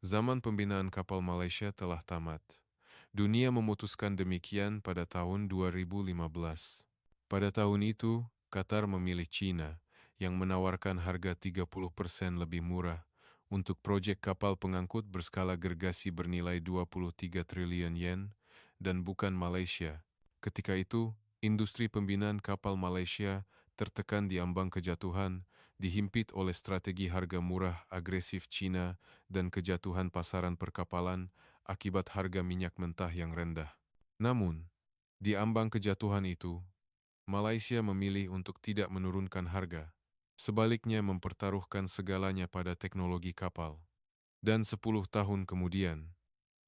Zaman pembinaan kapal Malaysia telah tamat. Dunia memutuskan demikian pada tahun 2015. Pada tahun itu, Qatar memilih China yang menawarkan harga 30% lebih murah untuk proyek kapal pengangkut berskala gergasi bernilai 23 triliun yen dan bukan Malaysia. Ketika itu, industri pembinaan kapal Malaysia tertekan di ambang kejatuhan, dihimpit oleh strategi harga murah agresif China dan kejatuhan pasaran perkapalan akibat harga minyak mentah yang rendah. Namun, di ambang kejatuhan itu, Malaysia memilih untuk tidak menurunkan harga. Sebaliknya mempertaruhkan segalanya pada teknologi kapal. Dan 10 tahun kemudian,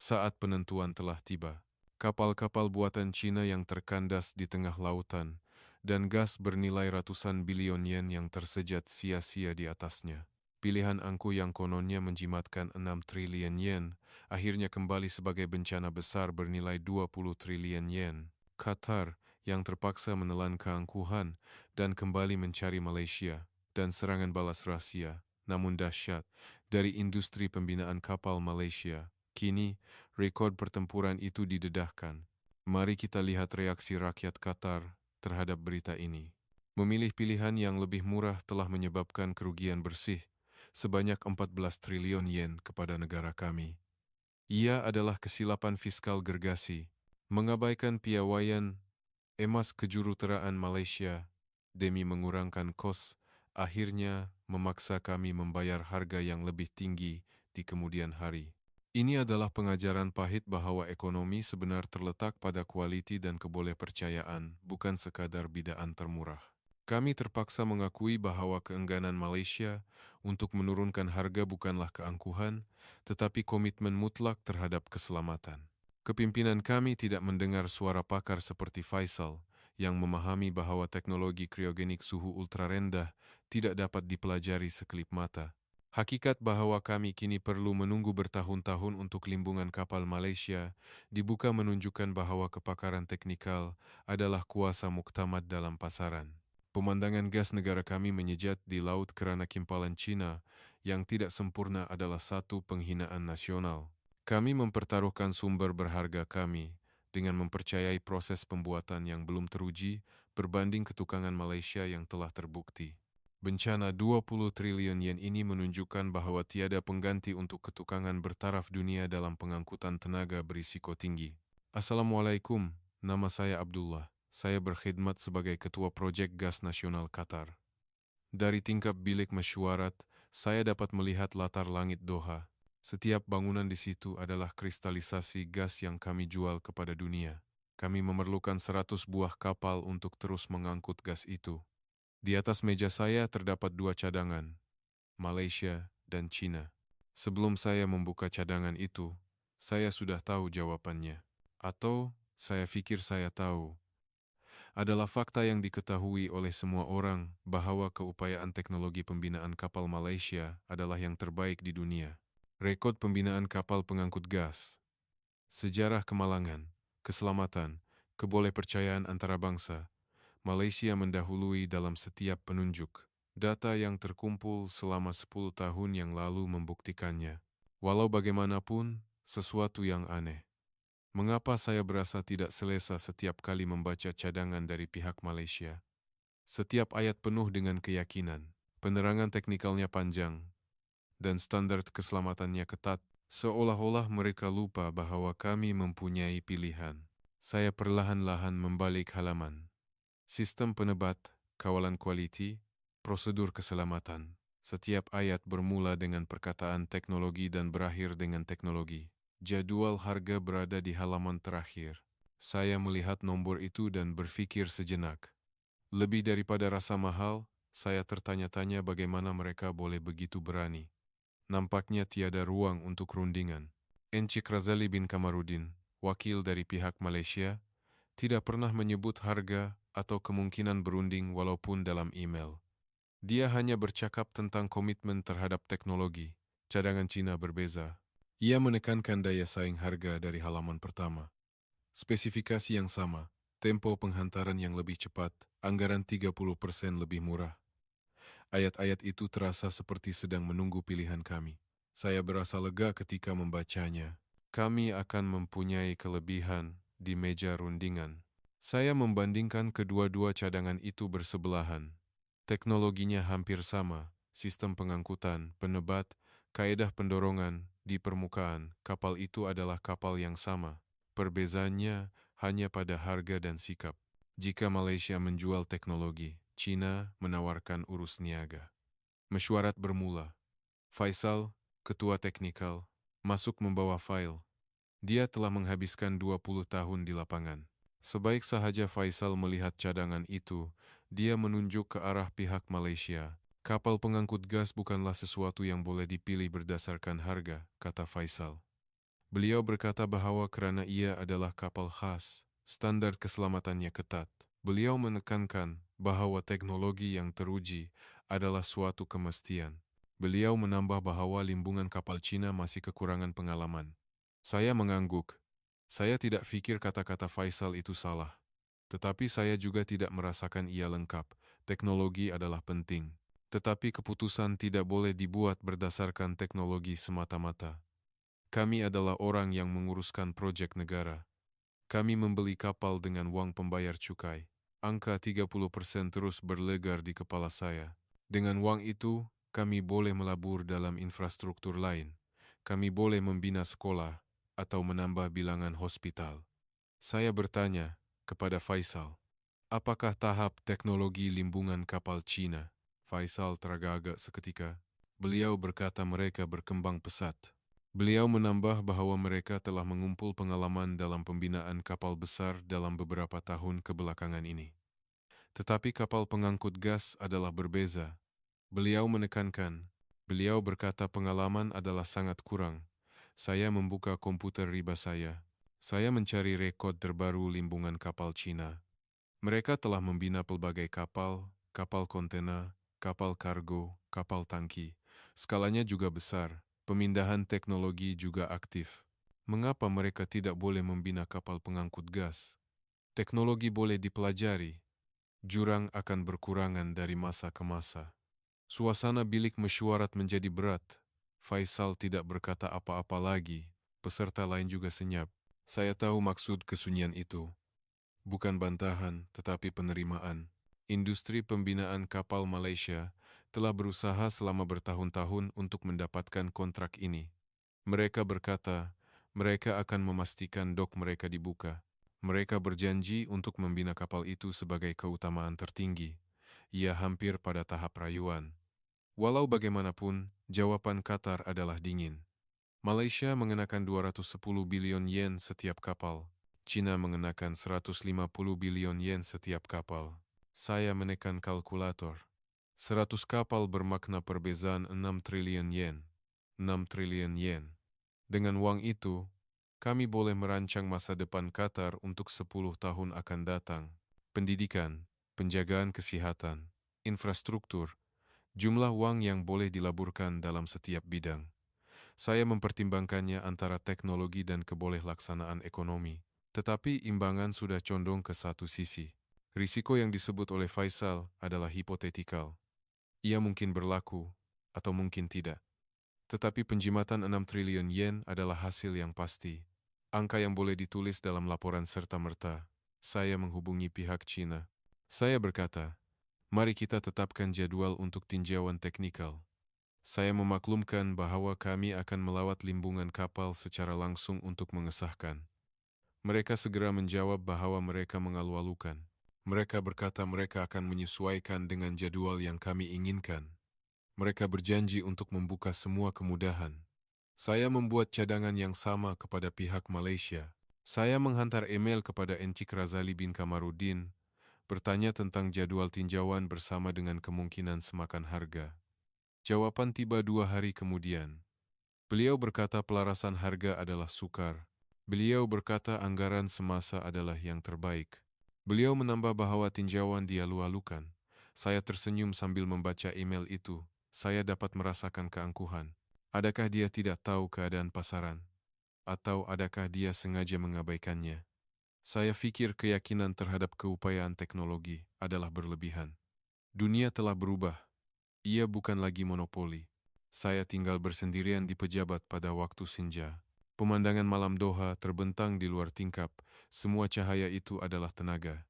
saat penentuan telah tiba, kapal-kapal buatan Cina yang terkandas di tengah lautan dan gas bernilai ratusan bilion yen yang tersejat sia-sia di atasnya. Pilihan angku yang kononnya menjimatkan 6 triliun yen akhirnya kembali sebagai bencana besar bernilai 20 triliun yen. Qatar yang terpaksa menelan keangkuhan dan kembali mencari Malaysia dan serangan balas rahasia, namun dahsyat, dari industri pembinaan kapal Malaysia. Kini, rekod pertempuran itu didedahkan. Mari kita lihat reaksi rakyat Qatar terhadap berita ini. Memilih pilihan yang lebih murah telah menyebabkan kerugian bersih sebanyak 14 triliun yen kepada negara kami. Ia adalah kesilapan fiskal gergasi, mengabaikan piawaian emas kejuruteraan Malaysia demi mengurangkan kos, akhirnya memaksa kami membayar harga yang lebih tinggi di kemudian hari. Ini adalah pengajaran pahit bahwa ekonomi sebenar terletak pada kualiti dan kebolehpercayaan, bukan sekadar bidaan termurah. Kami terpaksa mengakui bahwa keengganan Malaysia untuk menurunkan harga bukanlah keangkuhan, tetapi komitmen mutlak terhadap keselamatan. Kepimpinan kami tidak mendengar suara pakar seperti Faisal, yang memahami bahwa teknologi kriogenik suhu ultra rendah tidak dapat dipelajari sekelip mata. Hakikat bahwa kami kini perlu menunggu bertahun-tahun untuk limbungan kapal Malaysia dibuka menunjukkan bahwa kepakaran teknikal adalah kuasa muktamad dalam pasaran. Pemandangan gas negara kami menyejat di laut kerana kimpalan Cina yang tidak sempurna adalah satu penghinaan nasional. Kami mempertaruhkan sumber berharga kami dengan mempercayai proses pembuatan yang belum teruji berbanding ketukangan Malaysia yang telah terbukti. Bencana 20 triliun yen ini menunjukkan bahwa tiada pengganti untuk ketukangan bertaraf dunia dalam pengangkutan tenaga berisiko tinggi. Assalamualaikum, nama saya Abdullah. Saya berkhidmat sebagai Ketua Projek Gas Nasional Qatar. Dari tingkap bilik mesyuarat, saya dapat melihat latar langit Doha. Setiap bangunan di situ adalah kristalisasi gas yang kami jual kepada dunia. Kami memerlukan 100 buah kapal untuk terus mengangkut gas itu. Di atas meja saya terdapat dua cadangan, Malaysia dan China. Sebelum saya membuka cadangan itu, saya sudah tahu jawabannya. Atau, saya pikir saya tahu. Adalah fakta yang diketahui oleh semua orang bahwa keupayaan teknologi pembinaan kapal Malaysia adalah yang terbaik di dunia. Rekod pembinaan kapal pengangkut gas, sejarah kemalangan, keselamatan, kebolehpercayaan antarabangsa, Malaysia mendahului dalam setiap penunjuk. Data yang terkumpul selama 10 tahun yang lalu membuktikannya. Walau bagaimanapun, sesuatu yang aneh. Mengapa saya berasa tidak selesa setiap kali membaca cadangan dari pihak Malaysia? Setiap ayat penuh dengan keyakinan, penerangan teknikalnya panjang, dan standar keselamatannya ketat, seolah-olah mereka lupa bahwa kami mempunyai pilihan. Saya perlahan-lahan membalik halaman. Sistem penebat, kawalan kualiti, prosedur keselamatan. Setiap ayat bermula dengan perkataan teknologi dan berakhir dengan teknologi. Jadwal harga berada di halaman terakhir. Saya melihat nombor itu dan berpikir sejenak. Lebih daripada rasa mahal, saya tertanya-tanya bagaimana mereka boleh begitu berani. Nampaknya tiada ruang untuk rundingan. Encik Razali bin Kamarudin, wakil dari pihak Malaysia, tidak pernah menyebut harga atau kemungkinan berunding walaupun dalam email. Dia hanya bercakap tentang komitmen terhadap teknologi. Cadangan Cina berbeza. Ia menekankan daya saing harga dari halaman pertama. Spesifikasi yang sama, tempo penghantaran yang lebih cepat, anggaran 30% lebih murah. Ayat-ayat itu terasa seperti sedang menunggu pilihan kami. Saya berasa lega ketika membacanya. Kami akan mempunyai kelebihan di meja rundingan. Saya membandingkan kedua-dua cadangan itu bersebelahan. Teknologinya hampir sama, sistem pengangkutan, penebat, kaedah pendorongan di permukaan, kapal itu adalah kapal yang sama. Perbezaannya hanya pada harga dan sikap. Jika Malaysia menjual teknologi, China menawarkan urus niaga. Mesyuarat bermula. Faisal, ketua teknikal, masuk membawa file. Dia telah menghabiskan 20 tahun di lapangan. Sebaik sahaja Faisal melihat cadangan itu, dia menunjuk ke arah pihak Malaysia. Kapal pengangkut gas bukanlah sesuatu yang boleh dipilih berdasarkan harga, kata Faisal. Beliau berkata bahwa kerana ia adalah kapal khas, standar keselamatannya ketat. Beliau menekankan bahwa teknologi yang teruji adalah suatu kemestian. Beliau menambah bahwa limbungan kapal Cina masih kekurangan pengalaman. Saya mengangguk. Saya tidak fikir kata-kata Faisal itu salah. Tetapi saya juga tidak merasakan ia lengkap. Teknologi adalah penting. Tetapi keputusan tidak boleh dibuat berdasarkan teknologi semata-mata. Kami adalah orang yang menguruskan proyek negara. Kami membeli kapal dengan uang pembayar cukai. Angka 30% terus berlegar di kepala saya. Dengan uang itu, kami boleh melabur dalam infrastruktur lain. Kami boleh membina sekolah atau menambah bilangan hospital. Saya bertanya kepada Faisal, apakah tahap teknologi limbungan kapal Cina? Faisal teragak-agak seketika. Beliau berkata mereka berkembang pesat. Beliau menambah bahwa mereka telah mengumpul pengalaman dalam pembinaan kapal besar dalam beberapa tahun kebelakangan ini. Tetapi kapal pengangkut gas adalah berbeza. Beliau menekankan, beliau berkata pengalaman adalah sangat kurang. Saya membuka komputer riba saya. Saya mencari rekod terbaru limbungan kapal Cina. Mereka telah membina pelbagai kapal, kapal kontena, kapal kargo, kapal tangki. Skalanya juga besar. Pemindahan teknologi juga aktif. Mengapa mereka tidak boleh membina kapal pengangkut gas? Teknologi boleh dipelajari. Jurang akan berkurangan dari masa ke masa. Suasana bilik mesyuarat menjadi berat. Faisal tidak berkata apa-apa lagi. Peserta lain juga senyap. Saya tahu maksud kesunyian itu. Bukan bantahan, tetapi penerimaan. Industri pembinaan kapal Malaysia telah berusaha selama bertahun-tahun untuk mendapatkan kontrak ini. Mereka berkata, mereka akan memastikan dok mereka dibuka. Mereka berjanji untuk membina kapal itu sebagai keutamaan tertinggi. Ia hampir pada tahap rayuan. Walau bagaimanapun, jawaban Qatar adalah dingin. Malaysia mengenakan 210 bilion yen setiap kapal. China mengenakan 150 bilion yen setiap kapal. Saya menekan kalkulator. 100 kapal bermakna perbezaan 6 triliun yen. 6 triliun yen. Dengan uang itu, kami boleh merancang masa depan Qatar untuk 10 tahun akan datang. Pendidikan, penjagaan kesehatan, infrastruktur, jumlah uang yang boleh dilaburkan dalam setiap bidang. Saya mempertimbangkannya antara teknologi dan keboleh-laksanaan ekonomi. Tetapi imbangan sudah condong ke satu sisi. Risiko yang disebut oleh Faisal adalah hipotetikal. Ia mungkin berlaku, atau mungkin tidak. Tetapi penjimatan 6 triliun yen adalah hasil yang pasti. Angka yang boleh ditulis dalam laporan serta-merta. Saya menghubungi pihak Cina. Saya berkata, mari kita tetapkan jadwal untuk tinjauan teknikal. Saya memaklumkan bahwa kami akan melawat limbungan kapal secara langsung untuk mengesahkan. Mereka segera menjawab bahwa mereka mengalu-alukan. Mereka berkata mereka akan menyesuaikan dengan jadwal yang kami inginkan. Mereka berjanji untuk membuka semua kemudahan. Saya membuat cadangan yang sama kepada pihak Malaysia. Saya menghantar email kepada Encik Razali bin Kamaruddin, bertanya tentang jadwal tinjauan bersama dengan kemungkinan semakan harga. Jawaban tiba 2 hari kemudian. Beliau berkata pelarasan harga adalah sukar. Beliau berkata anggaran semasa adalah yang terbaik. Beliau menambah bahwa tinjauan dialu-alukan. Saya tersenyum sambil membaca email itu. Saya dapat merasakan keangkuhan. Adakah dia tidak tahu keadaan pasaran? Atau adakah dia sengaja mengabaikannya? Saya fikir keyakinan terhadap keupayaan teknologi adalah berlebihan. Dunia telah berubah. Ia bukan lagi monopoli. Saya tinggal bersendirian di pejabat pada waktu senja. Pemandangan malam Doha terbentang di luar tingkap. Semua cahaya itu adalah tenaga.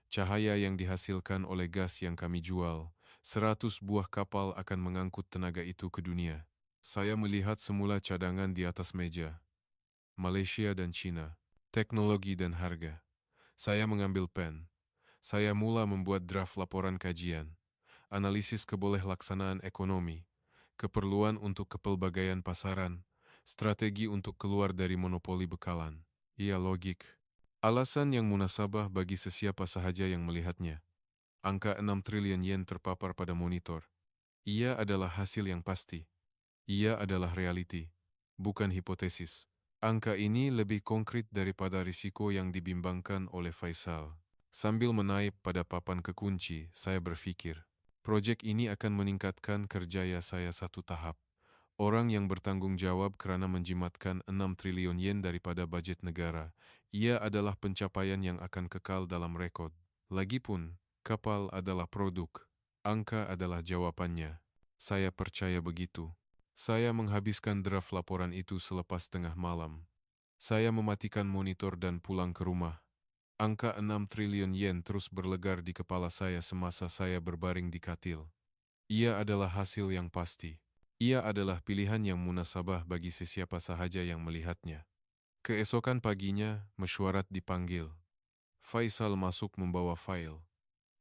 Cahaya yang dihasilkan oleh gas yang kami jual. 100 buah kapal akan mengangkut tenaga itu ke dunia. Saya melihat semula cadangan di atas meja. Malaysia dan China. Teknologi dan harga. Saya mengambil pen. Saya mula membuat draft laporan kajian. Analisis keboleh-laksanaan ekonomi. Keperluan untuk kepelbagaian pasaran. Strategi untuk keluar dari monopoli bekalan. Ia logik. Alasan yang munasabah bagi sesiapa sahaja yang melihatnya. Angka 6 triliun yen terpapar pada monitor. Ia adalah hasil yang pasti. Ia adalah realiti, bukan hipotesis. Angka ini lebih konkret daripada risiko yang dibimbangkan oleh Faisal. Sambil menaip pada papan kekunci, saya berpikir, proyek ini akan meningkatkan kerjaya saya satu tahap. Orang yang bertanggung jawab kerana menjimatkan 6 triliun yen daripada bajet negara, ia adalah pencapaian yang akan kekal dalam rekod. Lagipun, kapal adalah produk, angka adalah jawapannya. Saya percaya begitu. Saya menghabiskan draft laporan itu selepas tengah malam. Saya mematikan monitor dan pulang ke rumah. Angka 6 triliun yen terus berlegar di kepala saya semasa saya berbaring di katil. Ia adalah hasil yang pasti. Ia adalah pilihan yang munasabah bagi sesiapa sahaja yang melihatnya. Keesokan paginya, mesyuarat dipanggil. Faisal masuk membawa fail.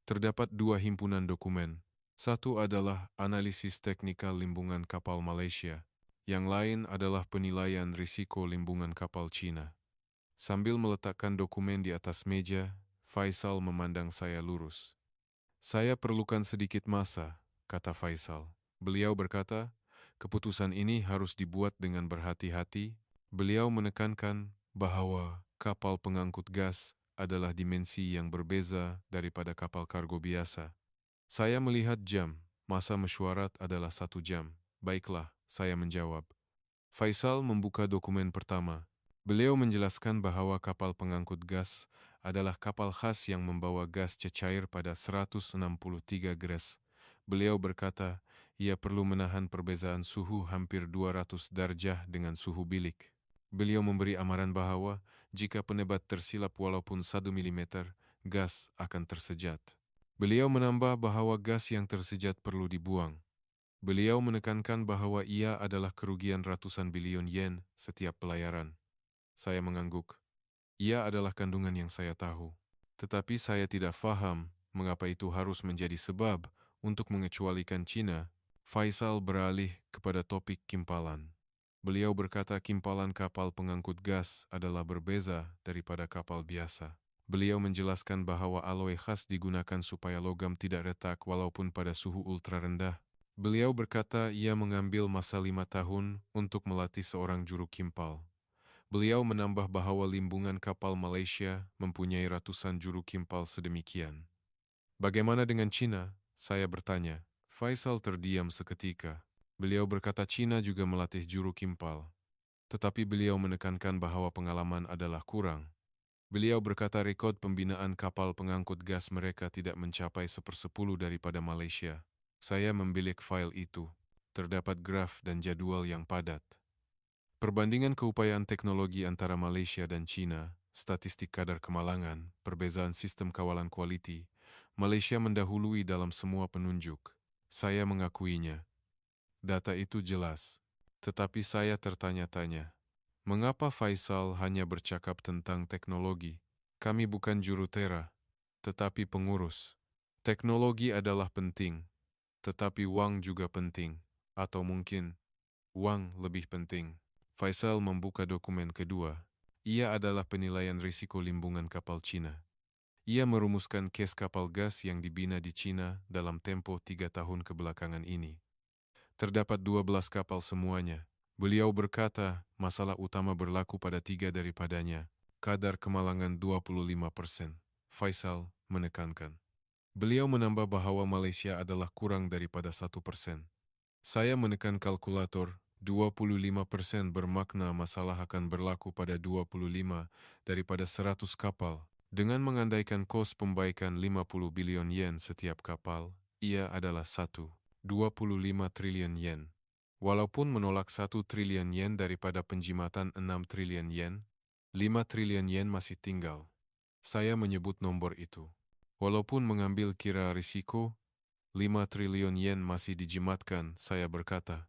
Terdapat dua himpunan dokumen. Satu adalah analisis teknikal limbungan kapal Malaysia. Yang lain adalah penilaian risiko limbungan kapal Cina. Sambil meletakkan dokumen di atas meja, Faisal memandang saya lurus. Saya perlukan sedikit masa, kata Faisal. Beliau berkata, keputusan ini harus dibuat dengan berhati-hati. Beliau menekankan bahwa kapal pengangkut gas adalah dimensi yang berbeza daripada kapal kargo biasa. Saya melihat jam, masa mesyuarat adalah 1 jam. Baiklah, saya menjawab. Faisal membuka dokumen pertama. Beliau menjelaskan bahwa kapal pengangkut gas adalah kapal khas yang membawa gas cecair pada 163 gres. Beliau berkata, ia perlu menahan perbezaan suhu hampir 200 darjah dengan suhu bilik. Beliau memberi amaran bahwa jika penebat tersilap walaupun 1 mm, gas akan tersejat. Beliau menambah bahwa gas yang tersejat perlu dibuang. Beliau menekankan bahwa ia adalah kerugian ratusan bilion yen setiap pelayaran. Saya mengangguk. Ia adalah kandungan yang saya tahu. Tetapi saya tidak faham mengapa itu harus menjadi sebab untuk mengecualikan Cina. Faisal beralih kepada topik kimpalan. Beliau berkata kimpalan kapal pengangkut gas adalah berbeza daripada kapal biasa. Beliau menjelaskan bahwa alloy khas digunakan supaya logam tidak retak walaupun pada suhu ultra rendah. Beliau berkata ia mengambil masa 5 tahun untuk melatih seorang juru kimpal. Beliau menambah bahwa limbungan kapal Malaysia mempunyai ratusan juru kimpal sedemikian. Bagaimana dengan Cina? Saya bertanya. Faisal terdiam seketika. Beliau berkata Cina juga melatih juru kimpal. Tetapi beliau menekankan bahwa pengalaman adalah kurang. Beliau berkata rekod pembinaan kapal pengangkut gas mereka tidak mencapai 1/10 daripada Malaysia. Saya membilik file itu. Terdapat graf dan jadwal yang padat. Perbandingan keupayaan teknologi antara Malaysia dan China, statistik kadar kemalangan, perbezaan sistem kawalan kualiti, Malaysia mendahului dalam semua penunjuk. Saya mengakuinya. Data itu jelas. Tetapi saya tertanya-tanya. Mengapa Faisal hanya bercakap tentang teknologi? Kami bukan jurutera, tetapi pengurus. Teknologi adalah penting. Tetapi wang juga penting. Atau mungkin, wang lebih penting. Faisal membuka dokumen kedua. Ia adalah penilaian risiko limbungan kapal Cina. Ia merumuskan kes kapal gas yang dibina di Cina dalam tempo 3 tahun kebelakangan ini. Terdapat 12 kapal semuanya. Beliau berkata, masalah utama berlaku pada 3 daripadanya. Kadar kemalangan 25%. Faisal menekankan. Beliau menambah bahwa Malaysia adalah kurang daripada 1%. Saya menekan kalkulator, 25% bermakna masalah akan berlaku pada 25 daripada 100 kapal. Dengan mengandaikan kos pembaikan 50 bilion yen setiap kapal, ia adalah 25 triliun yen. Walaupun menolak 1 triliun yen daripada penjimatan 6 triliun yen, 5 triliun yen masih tinggal. Saya menyebut nomor itu. Walaupun mengambil kira risiko, 5 triliun yen masih dijimatkan, saya berkata.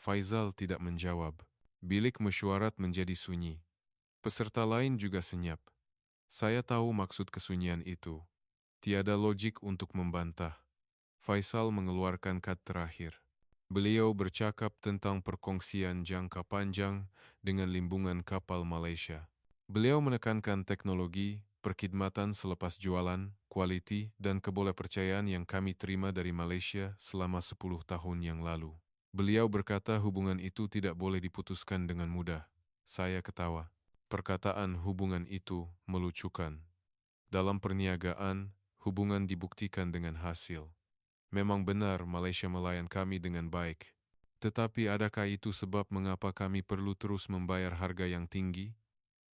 Faisal tidak menjawab. Bilik mesyuarat menjadi sunyi. Peserta lain juga senyap. Saya tahu maksud kesunyian itu. Tiada logik untuk membantah. Faisal mengeluarkan kad terakhir. Beliau bercakap tentang perkongsian jangka panjang dengan limbungan kapal Malaysia. Beliau menekankan teknologi, perkhidmatan selepas jualan, kualiti, dan kebolehpercayaan yang kami terima dari Malaysia selama 10 tahun yang lalu. Beliau berkata hubungan itu tidak boleh diputuskan dengan mudah. Saya ketawa. Perkataan hubungan itu melucukan. Dalam perniagaan, hubungan dibuktikan dengan hasil. Memang benar Malaysia melayan kami dengan baik. Tetapi adakah itu sebab mengapa kami perlu terus membayar harga yang tinggi?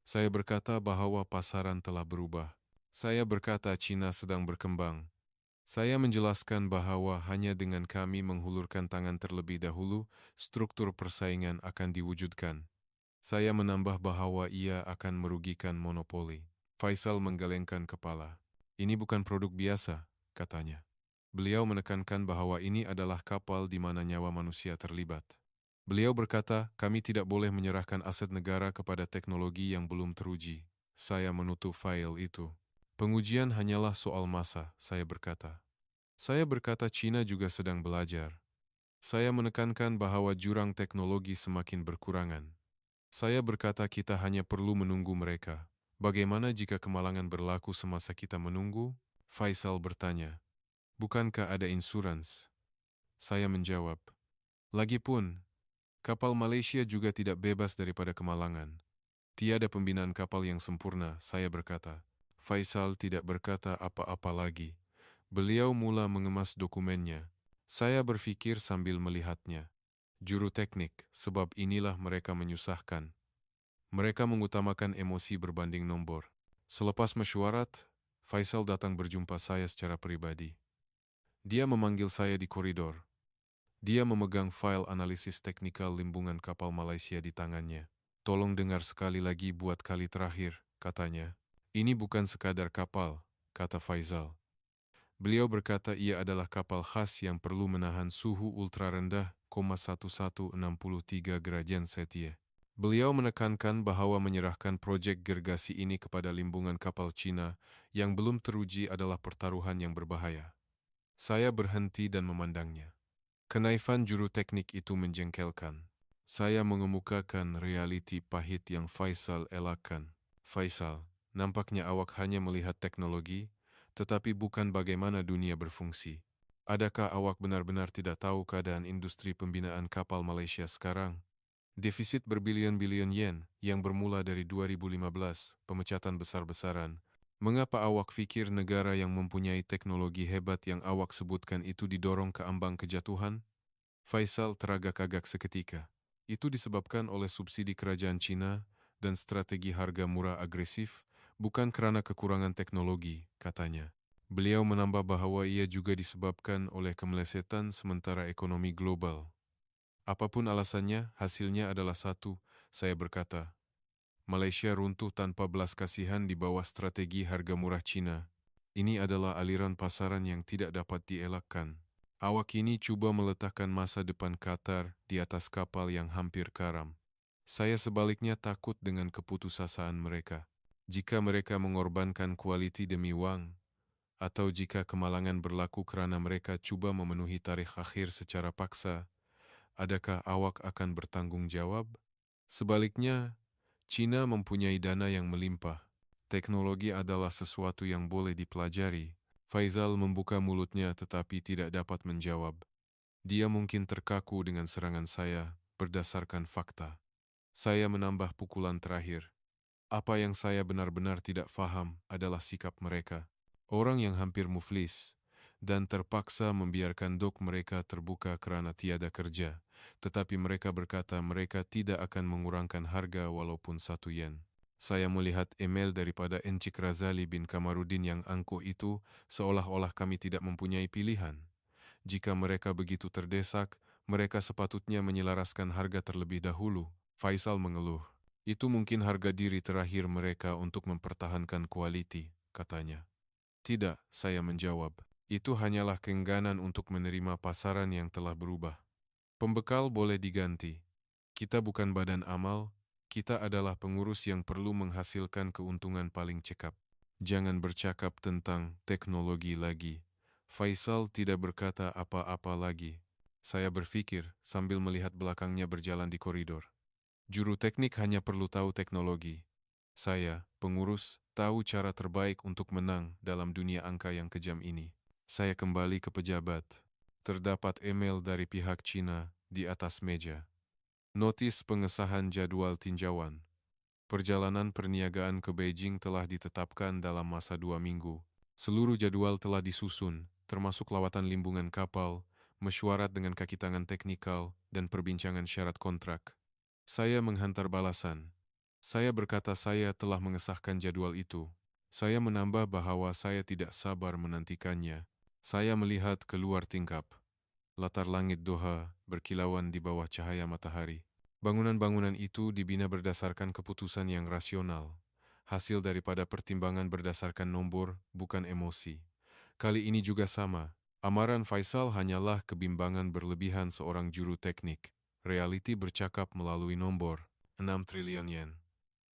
Saya berkata bahwa pasaran telah berubah. Saya berkata China sedang berkembang. Saya menjelaskan bahwa hanya dengan kami menghulurkan tangan terlebih dahulu, struktur persaingan akan diwujudkan. Saya menambah bahwa ia akan merugikan monopoli. Faisal menggelengkan kepala. Ini bukan produk biasa, katanya. Beliau menekankan bahwa ini adalah kapal di mana nyawa manusia terlibat. Beliau berkata, kami tidak boleh menyerahkan aset negara kepada teknologi yang belum teruji. Saya menutup file itu. Pengujian hanyalah soal masa, saya berkata. Saya berkata China juga sedang belajar. Saya menekankan bahwa jurang teknologi semakin berkurangan. Saya berkata kita hanya perlu menunggu mereka. Bagaimana jika kemalangan berlaku semasa kita menunggu? Faisal bertanya. Bukankah ada insurans? Saya menjawab. Lagipun, kapal Malaysia juga tidak bebas daripada kemalangan. Tiada pembinaan kapal yang sempurna, saya berkata. Faisal tidak berkata apa-apa lagi. Beliau mula mengemas dokumennya. Saya berfikir sambil melihatnya. Juru teknik, sebab inilah mereka menyusahkan. Mereka mengutamakan emosi berbanding nombor. Selepas mesyuarat, Faisal datang berjumpa saya secara pribadi. Dia memanggil saya di koridor. Dia memegang file analisis teknikal limbungan kapal Malaysia di tangannya. Tolong dengar sekali lagi buat kali terakhir, katanya. Ini bukan sekadar kapal, kata Faisal. Beliau berkata ia adalah kapal khas yang perlu menahan suhu ultra rendah, 1163 derajat Celcius. Beliau menekankan bahwa menyerahkan proyek gergasi ini kepada limbungan kapal Cina yang belum teruji adalah pertaruhan yang berbahaya. Saya berhenti dan memandangnya. Kenaifan juru teknik itu menjengkelkan. Saya mengemukakan realiti pahit yang Faisal elakkan. Faisal, nampaknya awak hanya melihat teknologi, tetapi bukan bagaimana dunia berfungsi. Adakah awak benar-benar tidak tahu keadaan industri pembinaan kapal Malaysia sekarang? Defisit berbilion-bilion yen yang bermula dari 2015, pemecatan besar-besaran. Mengapa awak fikir negara yang mempunyai teknologi hebat yang awak sebutkan itu didorong ke ambang kejatuhan? Faisal teragak-agak seketika. Itu disebabkan oleh subsidi kerajaan Cina dan strategi harga murah agresif, bukan kerana kekurangan teknologi, katanya. Beliau menambah bahwa ia juga disebabkan oleh kemelesetan sementara ekonomi global. Apapun alasannya, hasilnya adalah satu, saya berkata. Malaysia runtuh tanpa belas kasihan di bawah strategi harga murah Cina. Ini adalah aliran pasaran yang tidak dapat dielakkan. Awak ini cuba meletakkan masa depan Qatar di atas kapal yang hampir karam. Saya sebaliknya takut dengan keputusasaan mereka. Jika mereka mengorbankan kualiti demi wang, atau jika kemalangan berlaku kerana mereka cuba memenuhi tarikh akhir secara paksa, adakah awak akan bertanggung jawab? Sebaliknya, China mempunyai dana yang melimpah. Teknologi adalah sesuatu yang boleh dipelajari. Faisal membuka mulutnya tetapi tidak dapat menjawab. Dia mungkin terkaku dengan serangan saya berdasarkan fakta. Saya menambah pukulan terakhir. Apa yang saya benar-benar tidak faham adalah sikap mereka. Orang yang hampir muflis dan terpaksa membiarkan dok mereka terbuka kerana tiada kerja. Tetapi mereka berkata mereka tidak akan mengurangkan harga walaupun 1 yen. Saya melihat email daripada Encik Razali bin Kamarudin yang angkuh itu seolah-olah kami tidak mempunyai pilihan. Jika mereka begitu terdesak, Mereka sepatutnya menyelaraskan harga terlebih dahulu. Faisal mengeluh. Itu mungkin harga diri terakhir mereka untuk mempertahankan kualiti, katanya. Tidak, saya menjawab. Itu hanyalah keengganan untuk menerima pasaran yang telah berubah. Pembekal boleh diganti. Kita bukan badan amal, kita adalah pengurus yang perlu menghasilkan keuntungan paling cekap. Jangan bercakap tentang teknologi lagi. Faisal tidak berkata apa-apa lagi. Saya berpikir sambil melihat belakangnya berjalan di koridor. Juru teknik hanya perlu tahu teknologi. Saya, pengurus, tahu cara terbaik untuk menang dalam dunia angka yang kejam ini. Saya kembali ke pejabat. Terdapat email dari pihak Cina di atas meja. Notis pengesahan jadwal tinjauan. Perjalanan perniagaan ke Beijing telah ditetapkan dalam masa 2 minggu. Seluruh jadwal telah disusun, termasuk lawatan limbungan kapal, mesyuarat dengan kaki tangan teknikal, dan perbincangan syarat kontrak. Saya menghantar balasan. Saya berkata saya telah mengesahkan jadwal itu. Saya menambah bahwa saya tidak sabar menantikannya. Saya melihat keluar tingkap. Latar langit Doha berkilauan di bawah cahaya matahari. Bangunan-bangunan itu dibina berdasarkan keputusan yang rasional. Hasil daripada pertimbangan berdasarkan nombor, bukan emosi. Kali ini juga sama. Amaran Faisal hanyalah kebimbangan berlebihan seorang juru teknik. Realiti bercakap melalui nombor, 6 triliun yen.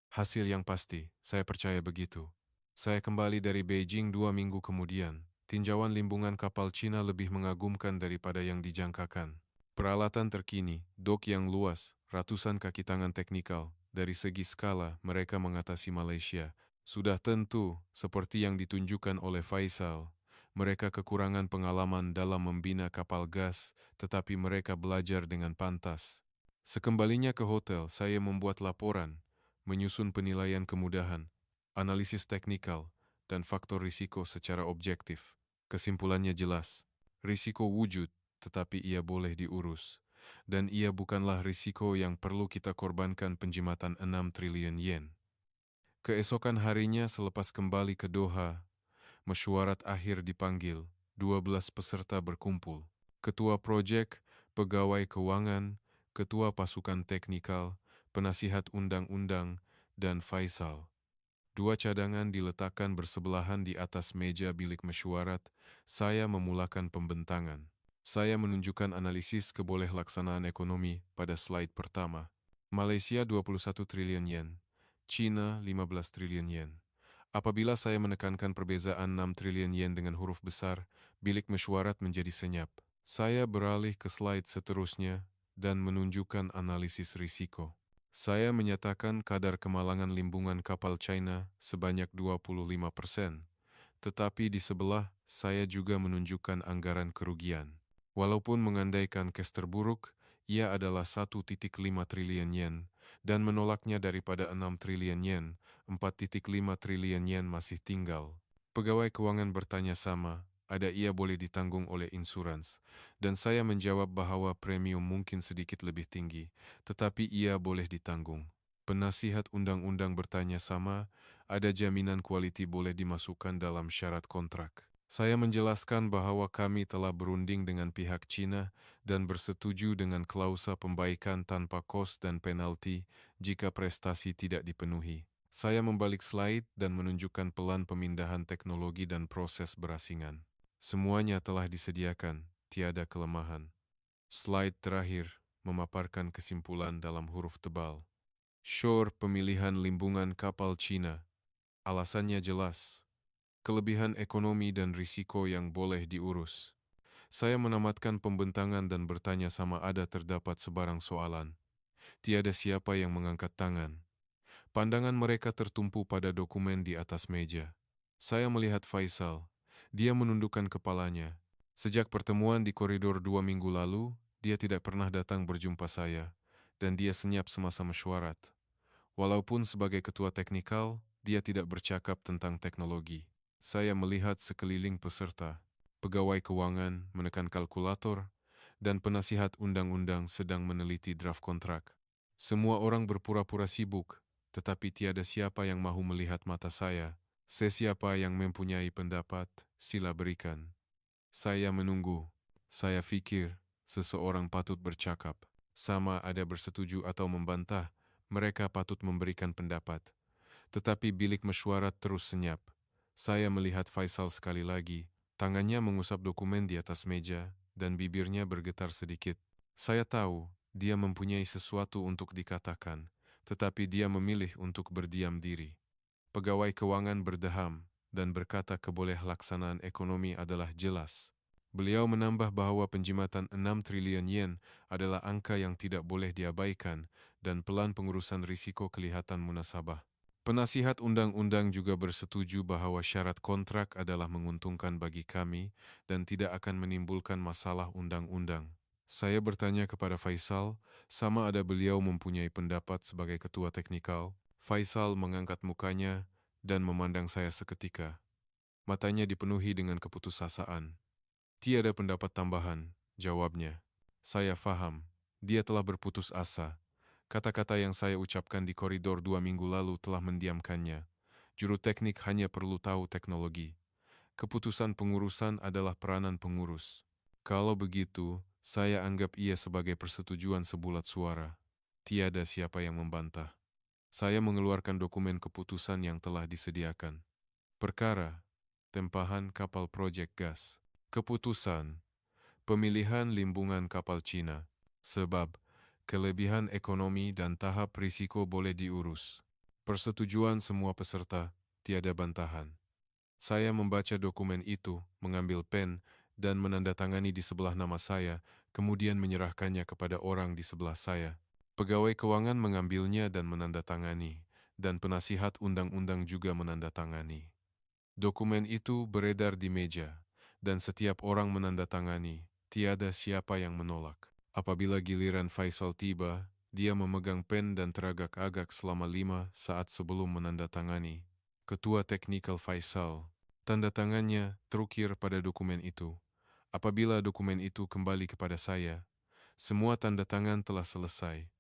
Hasil yang pasti, saya percaya begitu. Saya kembali dari Beijing 2 minggu kemudian. Tinjauan limbungan kapal Cina lebih mengagumkan daripada yang dijangkakan. Peralatan terkini, dok yang luas, ratusan kaki tangan teknikal. Dari segi skala, mereka mengatasi Malaysia. Sudah tentu, seperti yang ditunjukkan oleh Faisal, mereka kekurangan pengalaman dalam membina kapal gas, tetapi mereka belajar dengan pantas. Sekembalinya ke hotel, saya membuat laporan, menyusun penilaian kemudahan, analisis teknikal, dan faktor risiko secara objektif. Kesimpulannya jelas, risiko wujud, tetapi ia boleh diurus. Dan ia bukanlah risiko yang perlu kita korbankan penjimatan 6 triliun yen. Keesokan harinya selepas kembali ke Doha, mesyuarat akhir dipanggil, 12 peserta berkumpul. Ketua proyek, pegawai keuangan, ketua pasukan teknikal, penasihat undang-undang, dan Faisal. 2 cadangan diletakkan bersebelahan di atas meja bilik mesyuarat. Saya memulakan pembentangan. Saya menunjukkan analisis keboleh-laksanaan ekonomi pada slide pertama. Malaysia 21 triliun yen, China 15 triliun yen. Apabila saya menekankan perbezaan 6 triliun yen dengan huruf besar, bilik mesyuarat menjadi senyap. Saya beralih ke slide seterusnya dan menunjukkan analisis risiko. Saya menyatakan kadar kemalangan limbungan kapal China sebanyak 25%, tetapi di sebelah saya juga menunjukkan anggaran kerugian. Walaupun mengandaikan kes terburuk, ia adalah 1,5 triliun yen, dan menolaknya daripada 6 triliun yen, 4,5 triliun yen masih tinggal. Pegawai keuangan bertanya sama, ada ia boleh ditanggung oleh insurans, dan saya menjawab bahwa premium mungkin sedikit lebih tinggi, tetapi ia boleh ditanggung. Penasihat undang-undang bertanya sama, ada jaminan kualiti boleh dimasukkan dalam syarat kontrak. Saya menjelaskan bahwa kami telah berunding dengan pihak Cina dan bersetuju dengan klausa pembaikan tanpa kos dan penalti jika prestasi tidak dipenuhi. Saya membalik slide dan menunjukkan pelan pemindahan teknologi dan proses berasingan. Semuanya telah disediakan, tiada kelemahan. Slide terakhir memaparkan kesimpulan dalam huruf tebal. Shore pemilihan limbungan kapal Cina. Alasannya jelas. Kelebihan ekonomi dan risiko yang boleh diurus. Saya menamatkan pembentangan dan bertanya sama ada terdapat sebarang soalan. Tiada siapa yang mengangkat tangan. Pandangan mereka tertumpu pada dokumen di atas meja. Saya melihat Faisal. Dia menundukkan kepalanya. Sejak pertemuan di koridor 2 minggu lalu, dia tidak pernah datang berjumpa saya, dan dia senyap semasa mesyuarat. Walaupun sebagai ketua teknikal, dia tidak bercakap tentang teknologi. Saya melihat sekeliling peserta, pegawai keuangan menekan kalkulator, dan penasihat undang-undang sedang meneliti draft kontrak. Semua orang berpura-pura sibuk, tetapi tiada siapa yang mahu melihat mata saya. Sesiapa yang mempunyai pendapat, sila berikan. Saya menunggu. Saya pikir, seseorang patut bercakap. Sama ada bersetuju atau membantah, mereka patut memberikan pendapat. Tetapi bilik mesyuarat terus senyap. Saya melihat Faisal sekali lagi, tangannya mengusap dokumen di atas meja, dan bibirnya bergetar sedikit. Saya tahu, dia mempunyai sesuatu untuk dikatakan, tetapi dia memilih untuk berdiam diri. Pegawai keuangan berdeham, dan berkata keboleh-laksanaan ekonomi adalah jelas. Beliau menambah bahwa penjimatan 6 triliun yen adalah angka yang tidak boleh diabaikan dan pelan pengurusan risiko kelihatan munasabah. Penasihat undang-undang juga bersetuju bahwa syarat kontrak adalah menguntungkan bagi kami dan tidak akan menimbulkan masalah undang-undang. Saya bertanya kepada Faisal, sama ada beliau mempunyai pendapat sebagai ketua teknikal. Faisal mengangkat mukanya dan memandang saya seketika. Matanya dipenuhi dengan keputusasaan. Tiada pendapat tambahan, jawabnya. Saya faham, dia telah berputus asa. Kata-kata yang saya ucapkan di koridor 2 minggu lalu telah mendiamkannya. Juru teknik hanya perlu tahu teknologi. Keputusan pengurusan adalah peranan pengurus. Kalau begitu, saya anggap ia sebagai persetujuan sebulat suara. Tiada siapa yang membantah. Saya mengeluarkan dokumen keputusan yang telah disediakan. Perkara, tempahan kapal proyek gas. Keputusan, pemilihan limbungan kapal Cina. Sebab, kelebihan ekonomi dan tahap risiko boleh diurus. Persetujuan semua peserta, tiada bantahan. Saya membaca dokumen itu, mengambil pen, dan menandatangani di sebelah nama saya, kemudian menyerahkannya kepada orang di sebelah saya. Pegawai keuangan mengambilnya dan menandatangani, dan penasihat undang-undang juga menandatangani. Dokumen itu beredar di meja, dan setiap orang menandatangani, tiada siapa yang menolak. Apabila giliran Faisal tiba, dia memegang pen dan teragak-agak selama 5 saat sebelum menandatangani. Ketua Teknikal Faisal, tanda tangannya terukir pada dokumen itu. Apabila dokumen itu kembali kepada saya, semua tanda tangan telah selesai.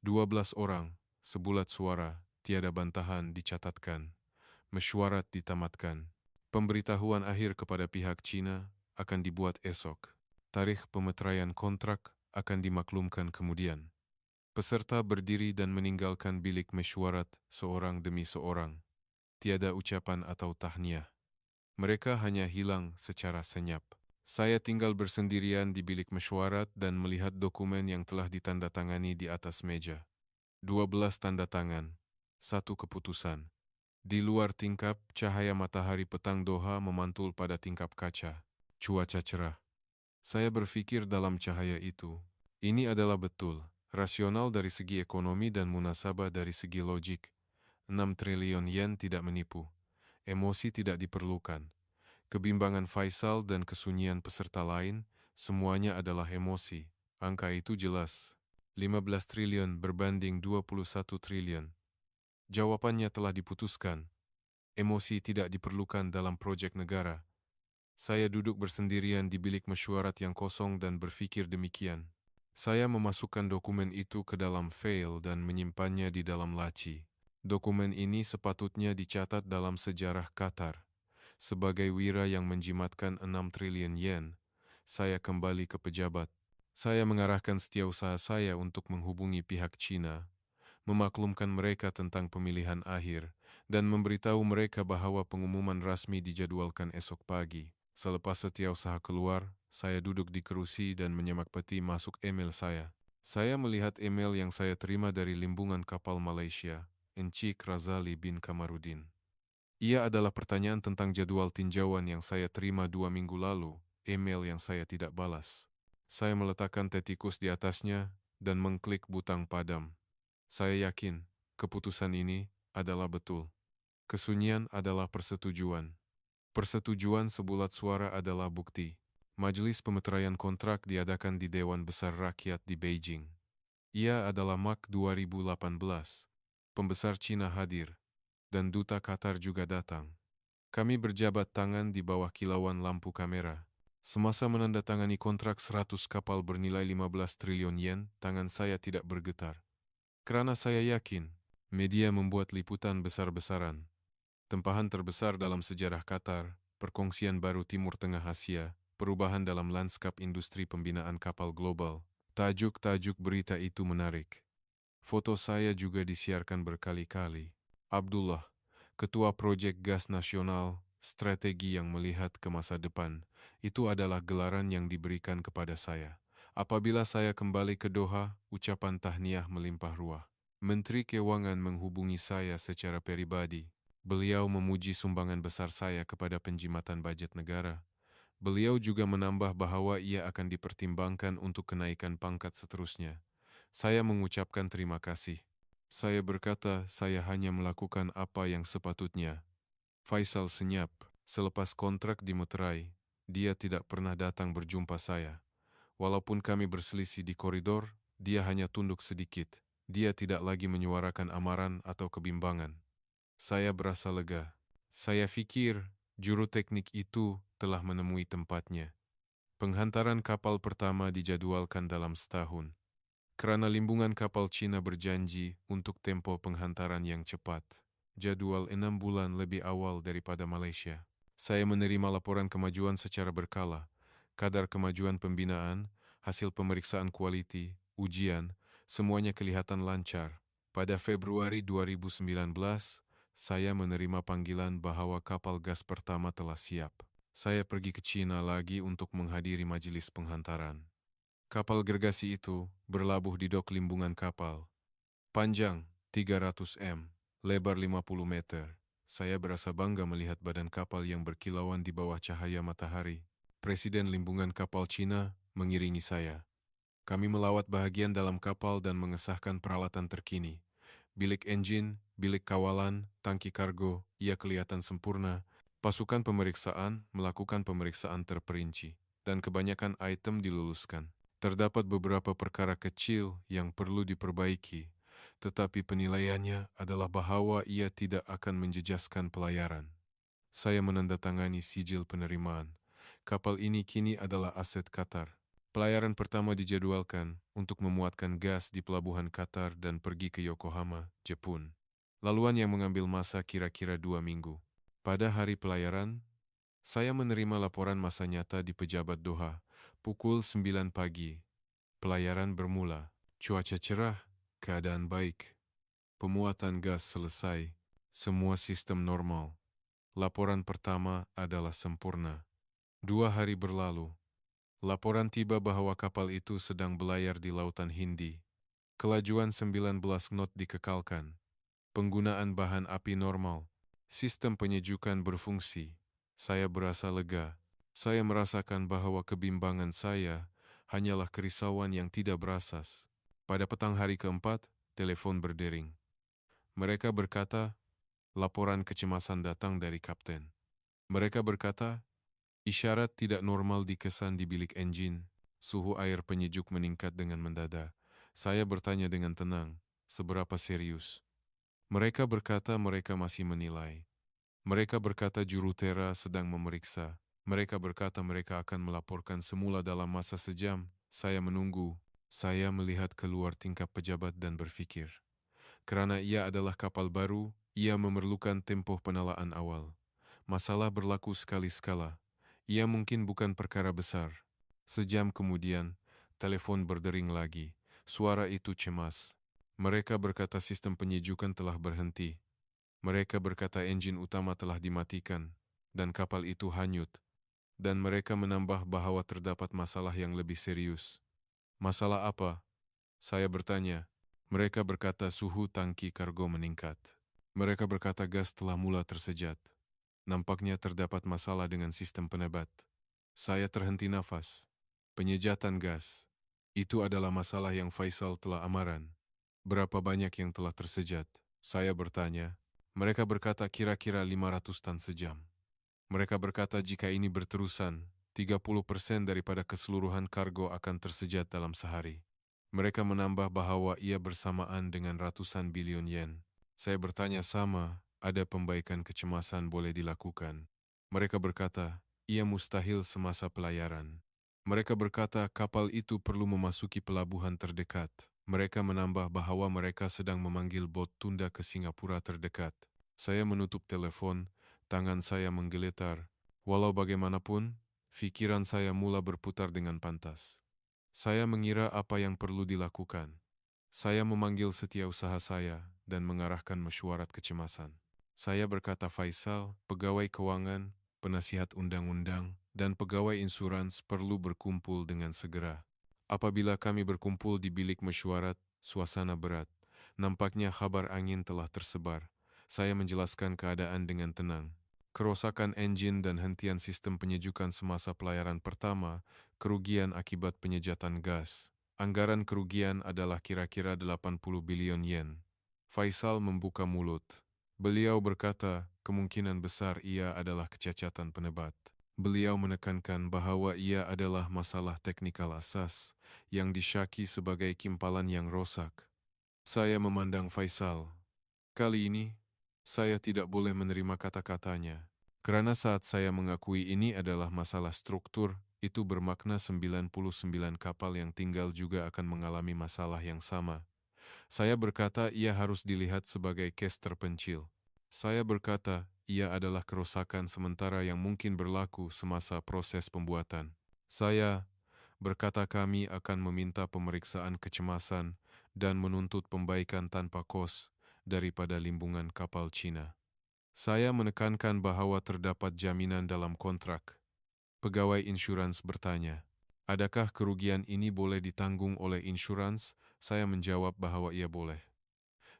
12 orang, sebulat suara, tiada bantahan dicatatkan. Mesyuarat ditamatkan. Pemberitahuan akhir kepada pihak Cina akan dibuat esok. Tarikh pemeteraian kontrak akan dimaklumkan kemudian. Peserta berdiri dan meninggalkan bilik mesyuarat seorang demi seorang. Tiada ucapan atau tahniah. Mereka hanya hilang secara senyap. Saya tinggal bersendirian di bilik mesyuarat dan melihat dokumen yang telah ditandatangani di atas meja. 12 tanda tangan, 1 keputusan. Di luar tingkap, cahaya matahari petang Doha memantul pada tingkap kaca. Cuaca cerah. Saya berpikir dalam cahaya itu. Ini adalah betul, rasional dari segi ekonomi dan munasabah dari segi logik. 6 triliun yen tidak menipu. Emosi tidak diperlukan. Kebimbangan Faisal dan kesunyian peserta lain, semuanya adalah emosi. Angka itu jelas. 15 triliun berbanding 21 triliun. Jawabannya telah diputuskan. Emosi tidak diperlukan dalam proyek negara. Saya duduk bersendirian di bilik mesyuarat yang kosong dan berpikir demikian. Saya memasukkan dokumen itu ke dalam file dan menyimpannya di dalam laci. Dokumen ini sepatutnya dicatat dalam sejarah Qatar. Sebagai wira yang menjimatkan 6 triliun yen, saya kembali ke pejabat. Saya mengarahkan setiausaha saya untuk menghubungi pihak Cina, memaklumkan mereka tentang pemilihan akhir, dan memberitahu mereka bahwa pengumuman rasmi dijadwalkan esok pagi. Selepas setiausaha keluar, saya duduk di kerusi dan menyemak peti masuk email saya. Saya melihat email yang saya terima dari limbungan kapal Malaysia, Encik Razali bin Kamarudin. Ia adalah pertanyaan tentang jadwal tinjauan yang saya terima 2 minggu lalu, email yang saya tidak balas. Saya meletakkan tetikus di atasnya dan mengklik butang padam. Saya yakin, keputusan ini adalah betul. Kesunyian adalah persetujuan. Persetujuan sebulat suara adalah bukti. Majelis pemeteraian kontrak diadakan di Dewan Besar Rakyat di Beijing. Ia adalah MAK 2018. Pembesar Cina hadir, dan Duta Qatar juga datang. Kami berjabat tangan di bawah kilauan lampu kamera. Semasa menandatangani kontrak 100 kapal bernilai 15 triliun yen, tangan saya tidak bergetar. Karena saya yakin, media membuat liputan besar-besaran. Tempahan terbesar dalam sejarah Qatar, perkongsian baru Timur Tengah Asia, perubahan dalam lanskap industri pembinaan kapal global. Tajuk-tajuk berita itu menarik. Foto saya juga disiarkan berkali-kali. Abdullah, Ketua Proyek Gas Nasional, strategi yang melihat ke masa depan, itu adalah gelaran yang diberikan kepada saya. Apabila saya kembali ke Doha, ucapan tahniah melimpah ruah. Menteri Keuangan menghubungi saya secara pribadi. Beliau memuji sumbangan besar saya kepada penjimatan bajet negara. Beliau juga menambah bahwa ia akan dipertimbangkan untuk kenaikan pangkat seterusnya. Saya mengucapkan terima kasih. Saya berkata saya hanya melakukan apa yang sepatutnya. Faisal senyap. Selepas kontrak dimeterai, dia tidak pernah datang berjumpa saya. Walaupun kami berselisih di koridor, dia hanya tunduk sedikit. Dia tidak lagi menyuarakan amaran atau kebimbangan. Saya berasa lega. Saya pikir juru teknik itu telah menemui tempatnya. Penghantaran kapal pertama dijadwalkan dalam setahun. Kerana limbungan kapal Cina berjanji untuk tempo penghantaran yang cepat. Jadwal 6 bulan lebih awal daripada Malaysia. Saya menerima laporan kemajuan secara berkala. Kadar kemajuan pembinaan, hasil pemeriksaan kualiti, ujian, semuanya kelihatan lancar. Pada Februari 2019, saya menerima panggilan bahwa kapal gas pertama telah siap. Saya pergi ke China lagi untuk menghadiri majelis penghantaran. Kapal gergasi itu berlabuh di dok limbungan kapal. Panjang 300 m, lebar 50 meter. Saya berasa bangga melihat badan kapal yang berkilauan di bawah cahaya matahari. Presiden limbungan kapal Cina mengiringi saya. Kami melawat bahagian dalam kapal dan mengesahkan peralatan terkini. Bilik enjin, bilik kawalan, tangki kargo, ia kelihatan sempurna. Pasukan pemeriksaan melakukan pemeriksaan terperinci, dan kebanyakan item diluluskan. Terdapat beberapa perkara kecil yang perlu diperbaiki, tetapi penilaiannya adalah bahwa ia tidak akan menjejaskan pelayaran. Saya menandatangani sijil penerimaan. Kapal ini kini adalah aset Qatar. Pelayaran pertama dijadwalkan untuk memuatkan gas di pelabuhan Qatar dan pergi ke Yokohama, Jepun. Laluan yang mengambil masa kira-kira 2 minggu. Pada hari pelayaran, saya menerima laporan masa nyata di pejabat Doha, pukul 9 pagi. Pelayaran bermula. Cuaca cerah, keadaan baik. Pemuatan gas selesai. Semua sistem normal. Laporan pertama adalah sempurna. 2 hari berlalu. Laporan tiba bahwa kapal itu sedang belayar di Lautan Hindi. Kelajuan 19 knot dikekalkan. Penggunaan bahan api normal. Sistem penyejukan berfungsi. Saya berasa lega. Saya merasakan bahwa kebimbangan saya hanyalah kerisauan yang tidak berasas. Pada petang hari keempat, telepon berdering. Mereka berkata, laporan kecemasan datang dari kapten. Mereka berkata, isyarat tidak normal dikesan di bilik enjin. Suhu air penyejuk meningkat dengan mendadak. Saya bertanya dengan tenang, seberapa serius? Mereka berkata mereka masih menilai. Mereka berkata jurutera sedang memeriksa. Mereka berkata mereka akan melaporkan semula dalam masa sejam. Saya menunggu. Saya melihat keluar tingkap pejabat dan berfikir. Kerana ia adalah kapal baru, ia memerlukan tempoh penalaan awal. Masalah berlaku sekali-sekala. Ia mungkin bukan perkara besar. Sejam kemudian, telepon berdering lagi. Suara itu cemas. Mereka berkata sistem penyejukan telah berhenti. Mereka berkata enjin utama telah dimatikan, dan kapal itu hanyut. Dan mereka menambah bahwa terdapat masalah yang lebih serius. Masalah apa? Saya bertanya. Mereka berkata suhu tangki kargo meningkat. Mereka berkata gas telah mula tersejat. Nampaknya terdapat masalah dengan sistem penebat. Saya terhenti nafas. Penyejatan gas. Itu adalah masalah yang Faisal telah amaran. Berapa banyak yang telah tersejat? Saya bertanya. Mereka berkata kira-kira 500 tan sejam. Mereka berkata jika ini berterusan, 30% daripada keseluruhan kargo akan tersejat dalam sehari. Mereka menambah bahwa ia bersamaan dengan ratusan bilion yen. Saya bertanya sama, ada pembaikan kecemasan boleh dilakukan. Mereka berkata, ia mustahil semasa pelayaran. Mereka berkata kapal itu perlu memasuki pelabuhan terdekat. Mereka menambah bahwa mereka sedang memanggil bot tunda ke Singapura terdekat. Saya menutup telepon, tangan saya menggeletar. Walau bagaimanapun, Pikiran saya mula berputar dengan pantas. Saya mengira apa yang perlu dilakukan. Saya memanggil setiausaha saya dan mengarahkan mesyuarat kecemasan. Saya berkata, Faisal, pegawai keuangan, penasihat undang-undang, dan pegawai insurans perlu berkumpul dengan segera. Apabila kami berkumpul di bilik mesyuarat, suasana berat. Nampaknya kabar angin telah tersebar. Saya menjelaskan keadaan dengan tenang. Kerusakan enjin dan hentian sistem penyejukan semasa pelayaran pertama, kerugian akibat penyejatan gas. Anggaran kerugian adalah kira-kira 80 bilion yen. Faisal membuka mulut. Beliau berkata, kemungkinan besar ia adalah kecacatan penebat. Beliau menekankan bahwa ia adalah masalah teknikal asas yang disyaki sebagai kimpalan yang rosak. Saya memandang Faisal. Kali ini, saya tidak boleh menerima kata-katanya. Karena saat saya mengakui ini adalah masalah struktur, itu bermakna 99 kapal yang tinggal juga akan mengalami masalah yang sama. Saya berkata ia harus dilihat sebagai case terpencil. Saya berkata ia adalah kerusakan sementara yang mungkin berlaku semasa proses pembuatan. Saya berkata kami akan meminta pemeriksaan kecemasan dan menuntut pembaikan tanpa kos daripada limbungan kapal Cina. Saya menekankan bahwa terdapat jaminan dalam kontrak. Pegawai insurans bertanya, adakah kerugian ini boleh ditanggung oleh insurans? Saya menjawab bahwa ia boleh.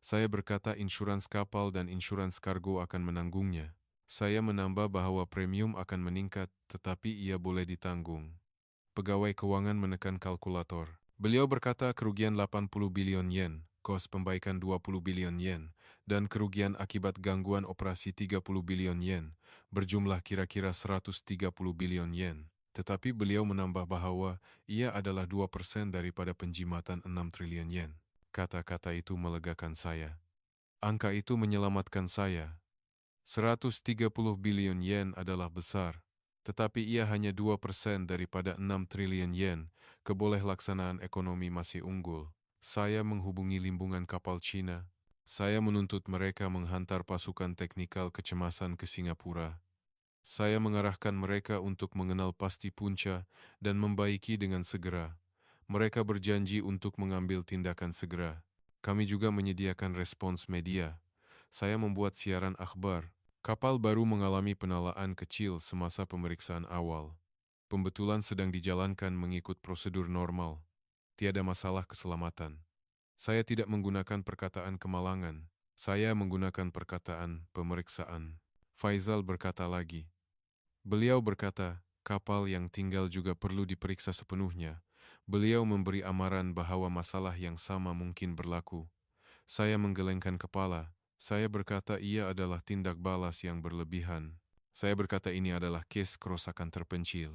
Saya berkata insurans kapal dan insurans kargo akan menanggungnya. Saya menambah bahwa premium akan meningkat, tetapi ia boleh ditanggung. Pegawai keuangan menekan kalkulator. Beliau berkata kerugian 80 bilion yen, kos pembaikan 20 bilion yen, dan kerugian akibat gangguan operasi 30 bilion yen, berjumlah kira-kira 130 bilion yen. Tetapi beliau menambah bahwa ia adalah 2% daripada penjimatan 6 triliun yen. Kata-kata itu melegakan saya. Angka itu menyelamatkan saya. 130 bilion yen adalah besar, tetapi ia hanya 2% daripada 6 triliun yen. Keboleh-laksanaan ekonomi masih unggul. Saya menghubungi limbungan kapal Cina. Saya menuntut mereka menghantar pasukan teknikal kecemasan ke Singapura. Saya mengarahkan mereka untuk mengenal pasti punca dan membaiki dengan segera. Mereka berjanji untuk mengambil tindakan segera. Kami juga menyediakan respons media. Saya membuat siaran akhbar. Kapal baru mengalami penalaan kecil semasa pemeriksaan awal. Pembetulan sedang dijalankan mengikut prosedur normal. Tiada masalah keselamatan. Saya tidak menggunakan perkataan kemalangan. Saya menggunakan perkataan pemeriksaan. Faisal berkata lagi. Beliau berkata, kapal yang tinggal juga perlu diperiksa sepenuhnya. Beliau memberi amaran bahwa masalah yang sama mungkin berlaku. Saya menggelengkan kepala. Saya berkata ia adalah tindak balas yang berlebihan. Saya berkata ini adalah kes kerusakan terpencil.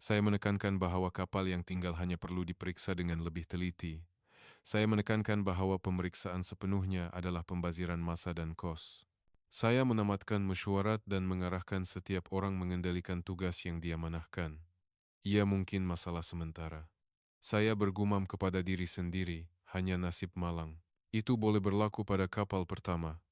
Saya menekankan bahwa kapal yang tinggal hanya perlu diperiksa dengan lebih teliti. Saya menekankan bahwa pemeriksaan sepenuhnya adalah pembaziran masa dan kos. Saya menamatkan mesyuarat dan mengarahkan setiap orang mengendalikan tugas yang diamanahkan. Ia mungkin masalah sementara. Saya bergumam kepada diri sendiri, hanya nasib malang. Itu boleh berlaku pada kapal pertama.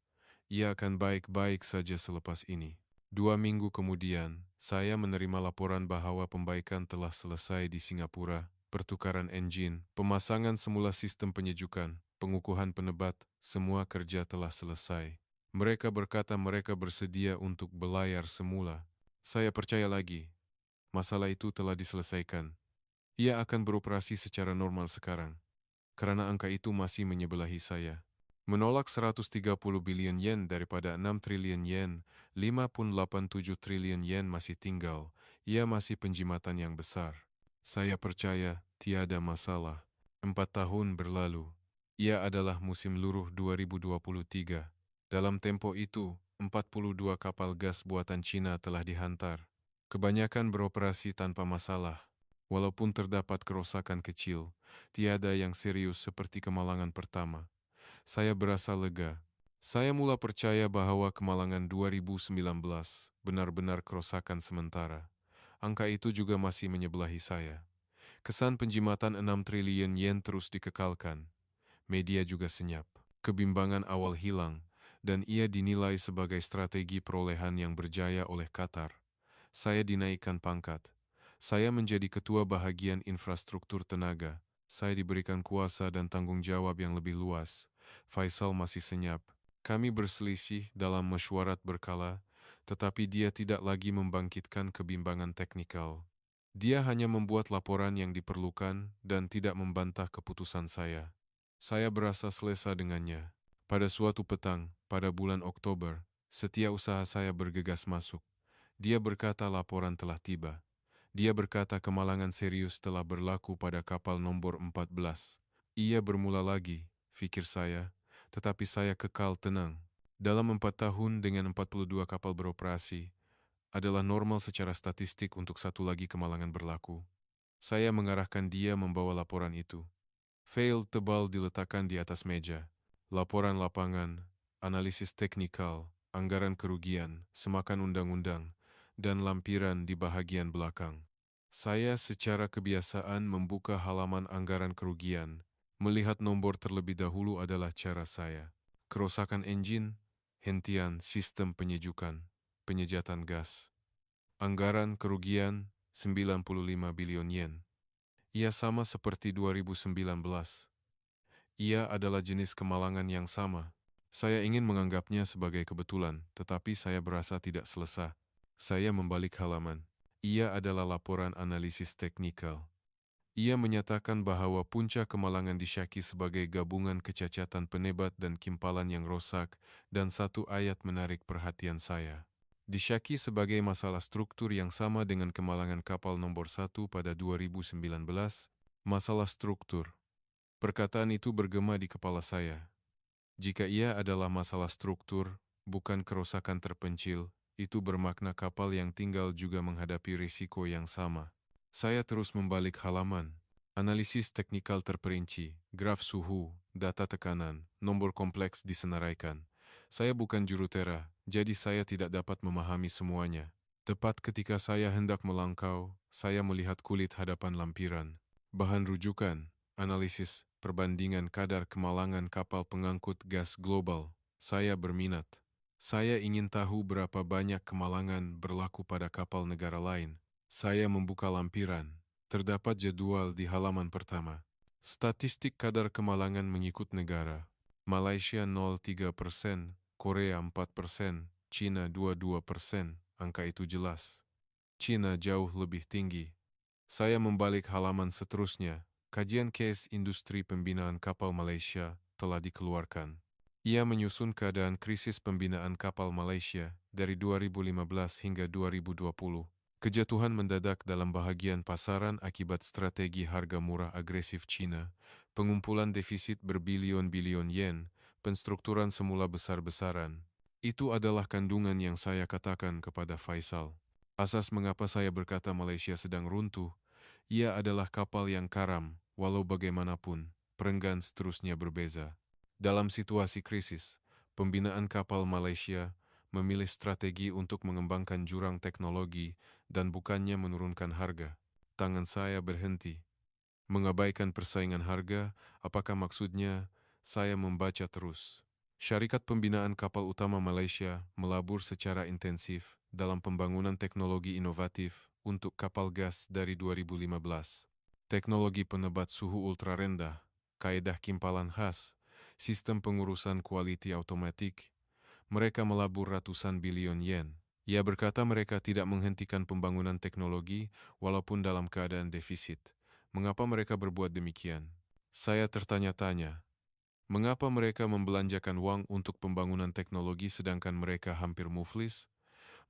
Ia akan baik-baik saja selepas ini. 2 minggu kemudian, saya menerima laporan bahwa pembaikan telah selesai di Singapura, pertukaran enjin, pemasangan semula sistem penyejukan, pengukuhan penebat, semua kerja telah selesai. Mereka berkata mereka bersedia untuk belayar semula. Saya percaya lagi, masalah itu telah diselesaikan. Ia akan beroperasi secara normal sekarang. Karena angka itu masih menyebelahi saya. Menolak 130 bilion yen daripada 6 triliun yen, 5,87 triliun yen masih tinggal. Ia masih penjimatan yang besar. Saya percaya tiada masalah. 4 tahun berlalu. Ia adalah musim luruh 2023. Dalam tempo itu, 42 kapal gas buatan Cina telah dihantar. Kebanyakan beroperasi tanpa masalah. Walaupun terdapat kerusakan kecil, tiada yang serius seperti kemalangan pertama. Saya berasa lega. Saya mula percaya bahwa kemalangan 2019 benar-benar kerusakan sementara. Angka itu juga masih menyebelahi saya. Kesan penjimatan 6 triliun yen terus dikekalkan. Media juga senyap. Kebimbangan awal hilang, dan ia dinilai sebagai strategi perolehan yang berjaya oleh Qatar. Saya dinaikkan pangkat. Saya menjadi ketua bahagian infrastruktur tenaga. Saya diberikan kuasa dan tanggung jawab yang lebih luas. Faisal masih senyap. Kami berselisih dalam mesyuarat berkala, tetapi dia tidak lagi membangkitkan kebimbangan teknikal. Dia hanya membuat laporan yang diperlukan dan tidak membantah keputusan saya. Saya berasa selesa dengannya. Pada suatu petang, pada bulan Oktober, setiausaha saya bergegas masuk. Dia berkata laporan telah tiba. Dia berkata kemalangan serius telah berlaku pada kapal nomor 14. Ia bermula lagi, pikir saya, tetapi saya kekal tenang. Dalam 4 tahun dengan 42 kapal beroperasi, adalah normal secara statistik untuk satu lagi kemalangan berlaku. Saya mengarahkan dia membawa laporan itu. File tebal diletakkan di atas meja. Laporan lapangan, analisis teknikal, anggaran kerugian, semakan undang-undang, dan lampiran di bahagian belakang. Saya secara kebiasaan membuka halaman anggaran kerugian. Melihat nomor terlebih dahulu adalah cara saya. Kerusakan enjin, hentian sistem penyejukan, penyejatan gas. Anggaran kerugian 95 bilion yen. Ia sama seperti 2019. Ia adalah jenis kemalangan yang sama. Saya ingin menganggapnya sebagai kebetulan, tetapi saya berasa tidak selesa. Saya membalik halaman. Ia adalah laporan analisis teknikal. Ia menyatakan bahwa punca kemalangan disyaki sebagai gabungan kecacatan penebat dan kimpalan yang rosak, dan satu ayat menarik perhatian saya. Disyaki sebagai masalah struktur yang sama dengan kemalangan kapal nomor 1 pada 2019, masalah struktur. Perkataan itu bergema di kepala saya. Jika ia adalah masalah struktur, bukan kerusakan terpencil, itu bermakna kapal yang tinggal juga menghadapi risiko yang sama. Saya terus membalik halaman. Analisis teknikal terperinci, graf suhu, data tekanan, nomor kompleks disenaraikan. Saya bukan jurutera, jadi saya tidak dapat memahami semuanya. Tepat ketika saya hendak melangkau, saya melihat kulit hadapan lampiran. Bahan rujukan, analisis, perbandingan kadar kemalangan kapal pengangkut gas global. Saya berminat. Saya ingin tahu berapa banyak kemalangan berlaku pada kapal negara lain. Saya membuka lampiran. Terdapat jadwal di halaman pertama. Statistik kadar kemalangan mengikut negara. Malaysia 0,3%, Korea 4%, China 22%. Angka itu jelas. China jauh lebih tinggi. Saya membalik halaman seterusnya. Kajian case industri pembinaan kapal Malaysia telah dikeluarkan. Ia menyusun keadaan krisis pembinaan kapal Malaysia dari 2015 hingga 2020. Kejatuhan mendadak dalam bahagian pasaran akibat strategi harga murah agresif China, pengumpulan defisit berbilion-bilion yen, penstrukturan semula besar-besaran. Itu adalah kandungan yang saya katakan kepada Faisal. Asas mengapa saya berkata Malaysia sedang runtuh, ia adalah kapal yang karam, walau bagaimanapun, perenggan seterusnya berbeza. Dalam situasi krisis, pembinaan kapal Malaysia memilih strategi untuk mengembangkan jurang teknologi dan bukannya menurunkan harga. Tangan saya berhenti. Mengabaikan persaingan harga, apakah maksudnya saya membaca terus? Syarikat pembinaan kapal utama Malaysia melabur secara intensif dalam pembangunan teknologi inovatif untuk kapal gas dari 2015. Teknologi penebat suhu ultra rendah, kaedah kimpalan khas, sistem pengurusan kualiti otomatik, mereka melabur ratusan bilion yen. Ia berkata mereka tidak menghentikan pembangunan teknologi walaupun dalam keadaan defisit. Mengapa mereka berbuat demikian? Saya tertanya-tanya. Mengapa mereka membelanjakan uang untuk pembangunan teknologi sedangkan mereka hampir muflis?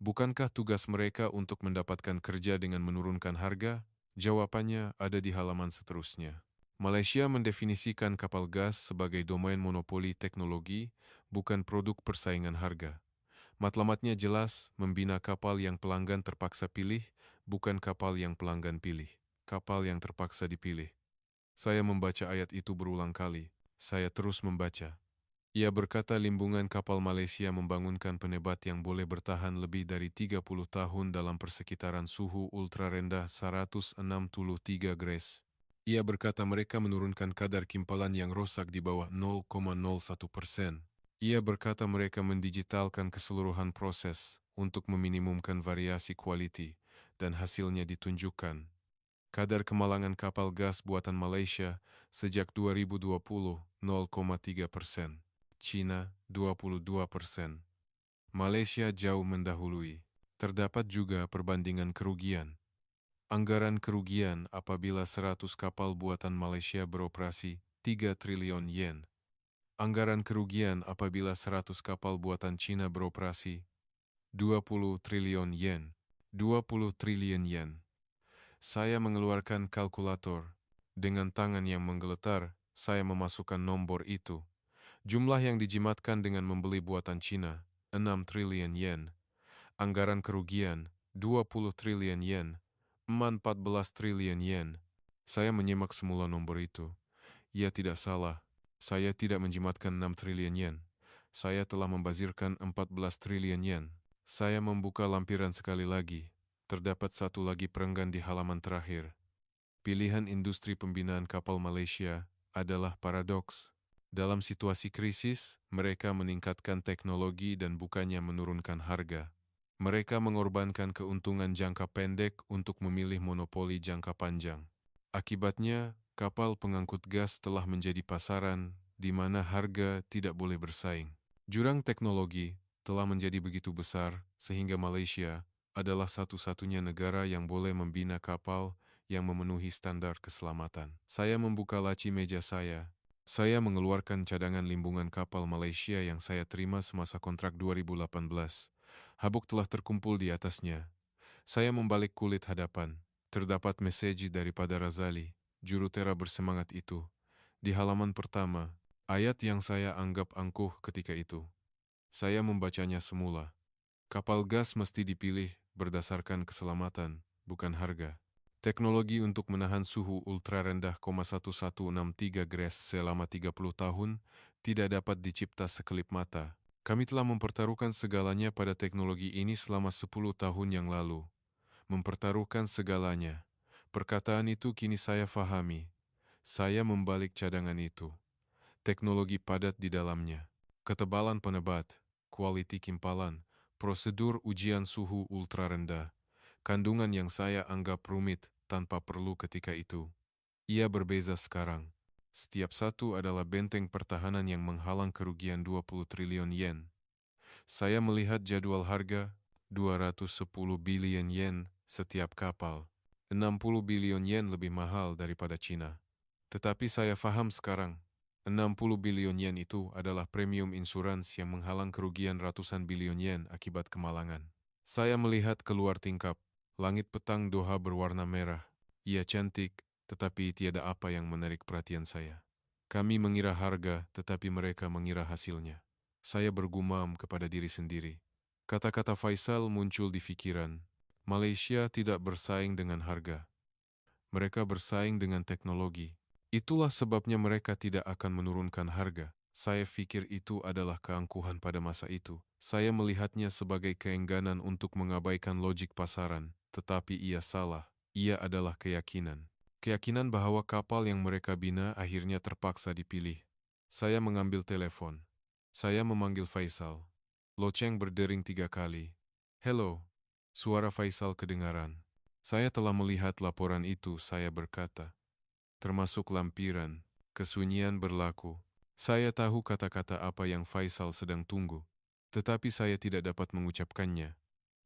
Bukankah tugas mereka untuk mendapatkan kerja dengan menurunkan harga? Jawabannya ada di halaman seterusnya. Malaysia mendefinisikan kapal gas sebagai domain monopoli teknologi, bukan produk persaingan harga. Matlamatnya jelas, membina kapal yang pelanggan terpaksa pilih, bukan kapal yang pelanggan pilih. Kapal yang terpaksa dipilih. Saya membaca ayat itu berulang kali. Saya terus membaca. Ia berkata limbungan kapal Malaysia membangunkan penebat yang boleh bertahan lebih dari 30 tahun dalam persekitaran suhu ultra rendah 163 Gres. Ia berkata mereka menurunkan kadar kimpalan yang rosak di bawah 0,01%. Ia berkata mereka mendigitalkan keseluruhan proses untuk meminimumkan variasi kualiti, dan hasilnya ditunjukkan. Kadar kemalangan kapal gas buatan Malaysia sejak 2020 0,3%. China 22%. Malaysia jauh mendahului. Terdapat juga perbandingan kerugian. Anggaran kerugian apabila 100 kapal buatan Malaysia beroperasi 3 triliun yen. Anggaran kerugian apabila 100 kapal buatan China beroperasi 20 triliun yen. 20 triliun yen. Saya mengeluarkan kalkulator. Dengan tangan yang menggeletar, saya memasukkan nomor itu. Jumlah yang dijimatkan dengan membeli buatan China 6 triliun yen. Anggaran kerugian 20 triliun yen. 14 triliun yen. Saya menyimak semula nomor itu. Ia tidak salah. Saya tidak menjimatkan 6 triliun yen. Saya telah membazirkan 14 triliun yen. Saya membuka lampiran sekali lagi. Terdapat satu lagi perenggan di halaman terakhir. Pilihan industri pembinaan kapal Malaysia adalah paradoks. Dalam situasi krisis, mereka meningkatkan teknologi dan bukannya menurunkan harga. Mereka mengorbankan keuntungan jangka pendek untuk memilih monopoli jangka panjang. Akibatnya, kapal pengangkut gas telah menjadi pasaran di mana harga tidak boleh bersaing. Jurang teknologi telah menjadi begitu besar sehingga Malaysia adalah satu-satunya negara yang boleh membina kapal yang memenuhi standar keselamatan. Saya membuka laci meja saya. Saya mengeluarkan cadangan limbungan kapal Malaysia yang saya terima semasa kontrak 2018. Habuk telah terkumpul di atasnya. Saya membalik kulit hadapan. Terdapat meseji daripada Razali, jurutera bersemangat itu. Di halaman pertama, ayat yang saya anggap angkuh ketika itu. Saya membacanya semula. Kapal gas mesti dipilih berdasarkan keselamatan, bukan harga. Teknologi untuk menahan suhu ultra rendah 1163 Gres selama 30 tahun tidak dapat dicipta sekelip mata. Kami telah mempertaruhkan segalanya pada teknologi ini selama 10 tahun yang lalu. Mempertaruhkan segalanya. Perkataan itu kini saya fahami. Saya membalik cadangan itu. Teknologi padat di dalamnya. Ketebalan penebat, kualiti kimpalan, prosedur ujian suhu ultra rendah. Kandungan yang saya anggap rumit tanpa perlu ketika itu. Ia berbeza sekarang. Setiap satu adalah benteng pertahanan yang menghalang kerugian 20 triliun yen. Saya melihat jadwal harga 210 bilion yen setiap kapal. 60 bilion yen lebih mahal daripada China. Tetapi saya faham sekarang, 60 bilion yen itu adalah premium insurans yang menghalang kerugian ratusan bilion yen akibat kemalangan. Saya melihat keluar tingkap. Langit petang Doha berwarna merah. Ia cantik, tetapi tiada apa yang menarik perhatian saya. Kami mengira harga, tetapi mereka mengira hasilnya. Saya bergumam kepada diri sendiri. Kata-kata Faisal muncul di pikiran. Malaysia tidak bersaing dengan harga. Mereka bersaing dengan teknologi. Itulah sebabnya mereka tidak akan menurunkan harga. Saya pikir itu adalah keangkuhan pada masa itu. Saya melihatnya sebagai keengganan untuk mengabaikan logik pasaran. Tetapi ia salah. Ia adalah keyakinan. Keyakinan bahwa kapal yang mereka bina akhirnya terpaksa dipilih. Saya mengambil telepon. Saya memanggil Faisal. Loceng berdering 3 kali. Hello. Suara Faisal kedengaran. Saya telah melihat laporan itu, saya berkata. Termasuk lampiran. Kesunyian berlaku. Saya tahu kata-kata apa yang Faisal sedang tunggu. Tetapi saya tidak dapat mengucapkannya.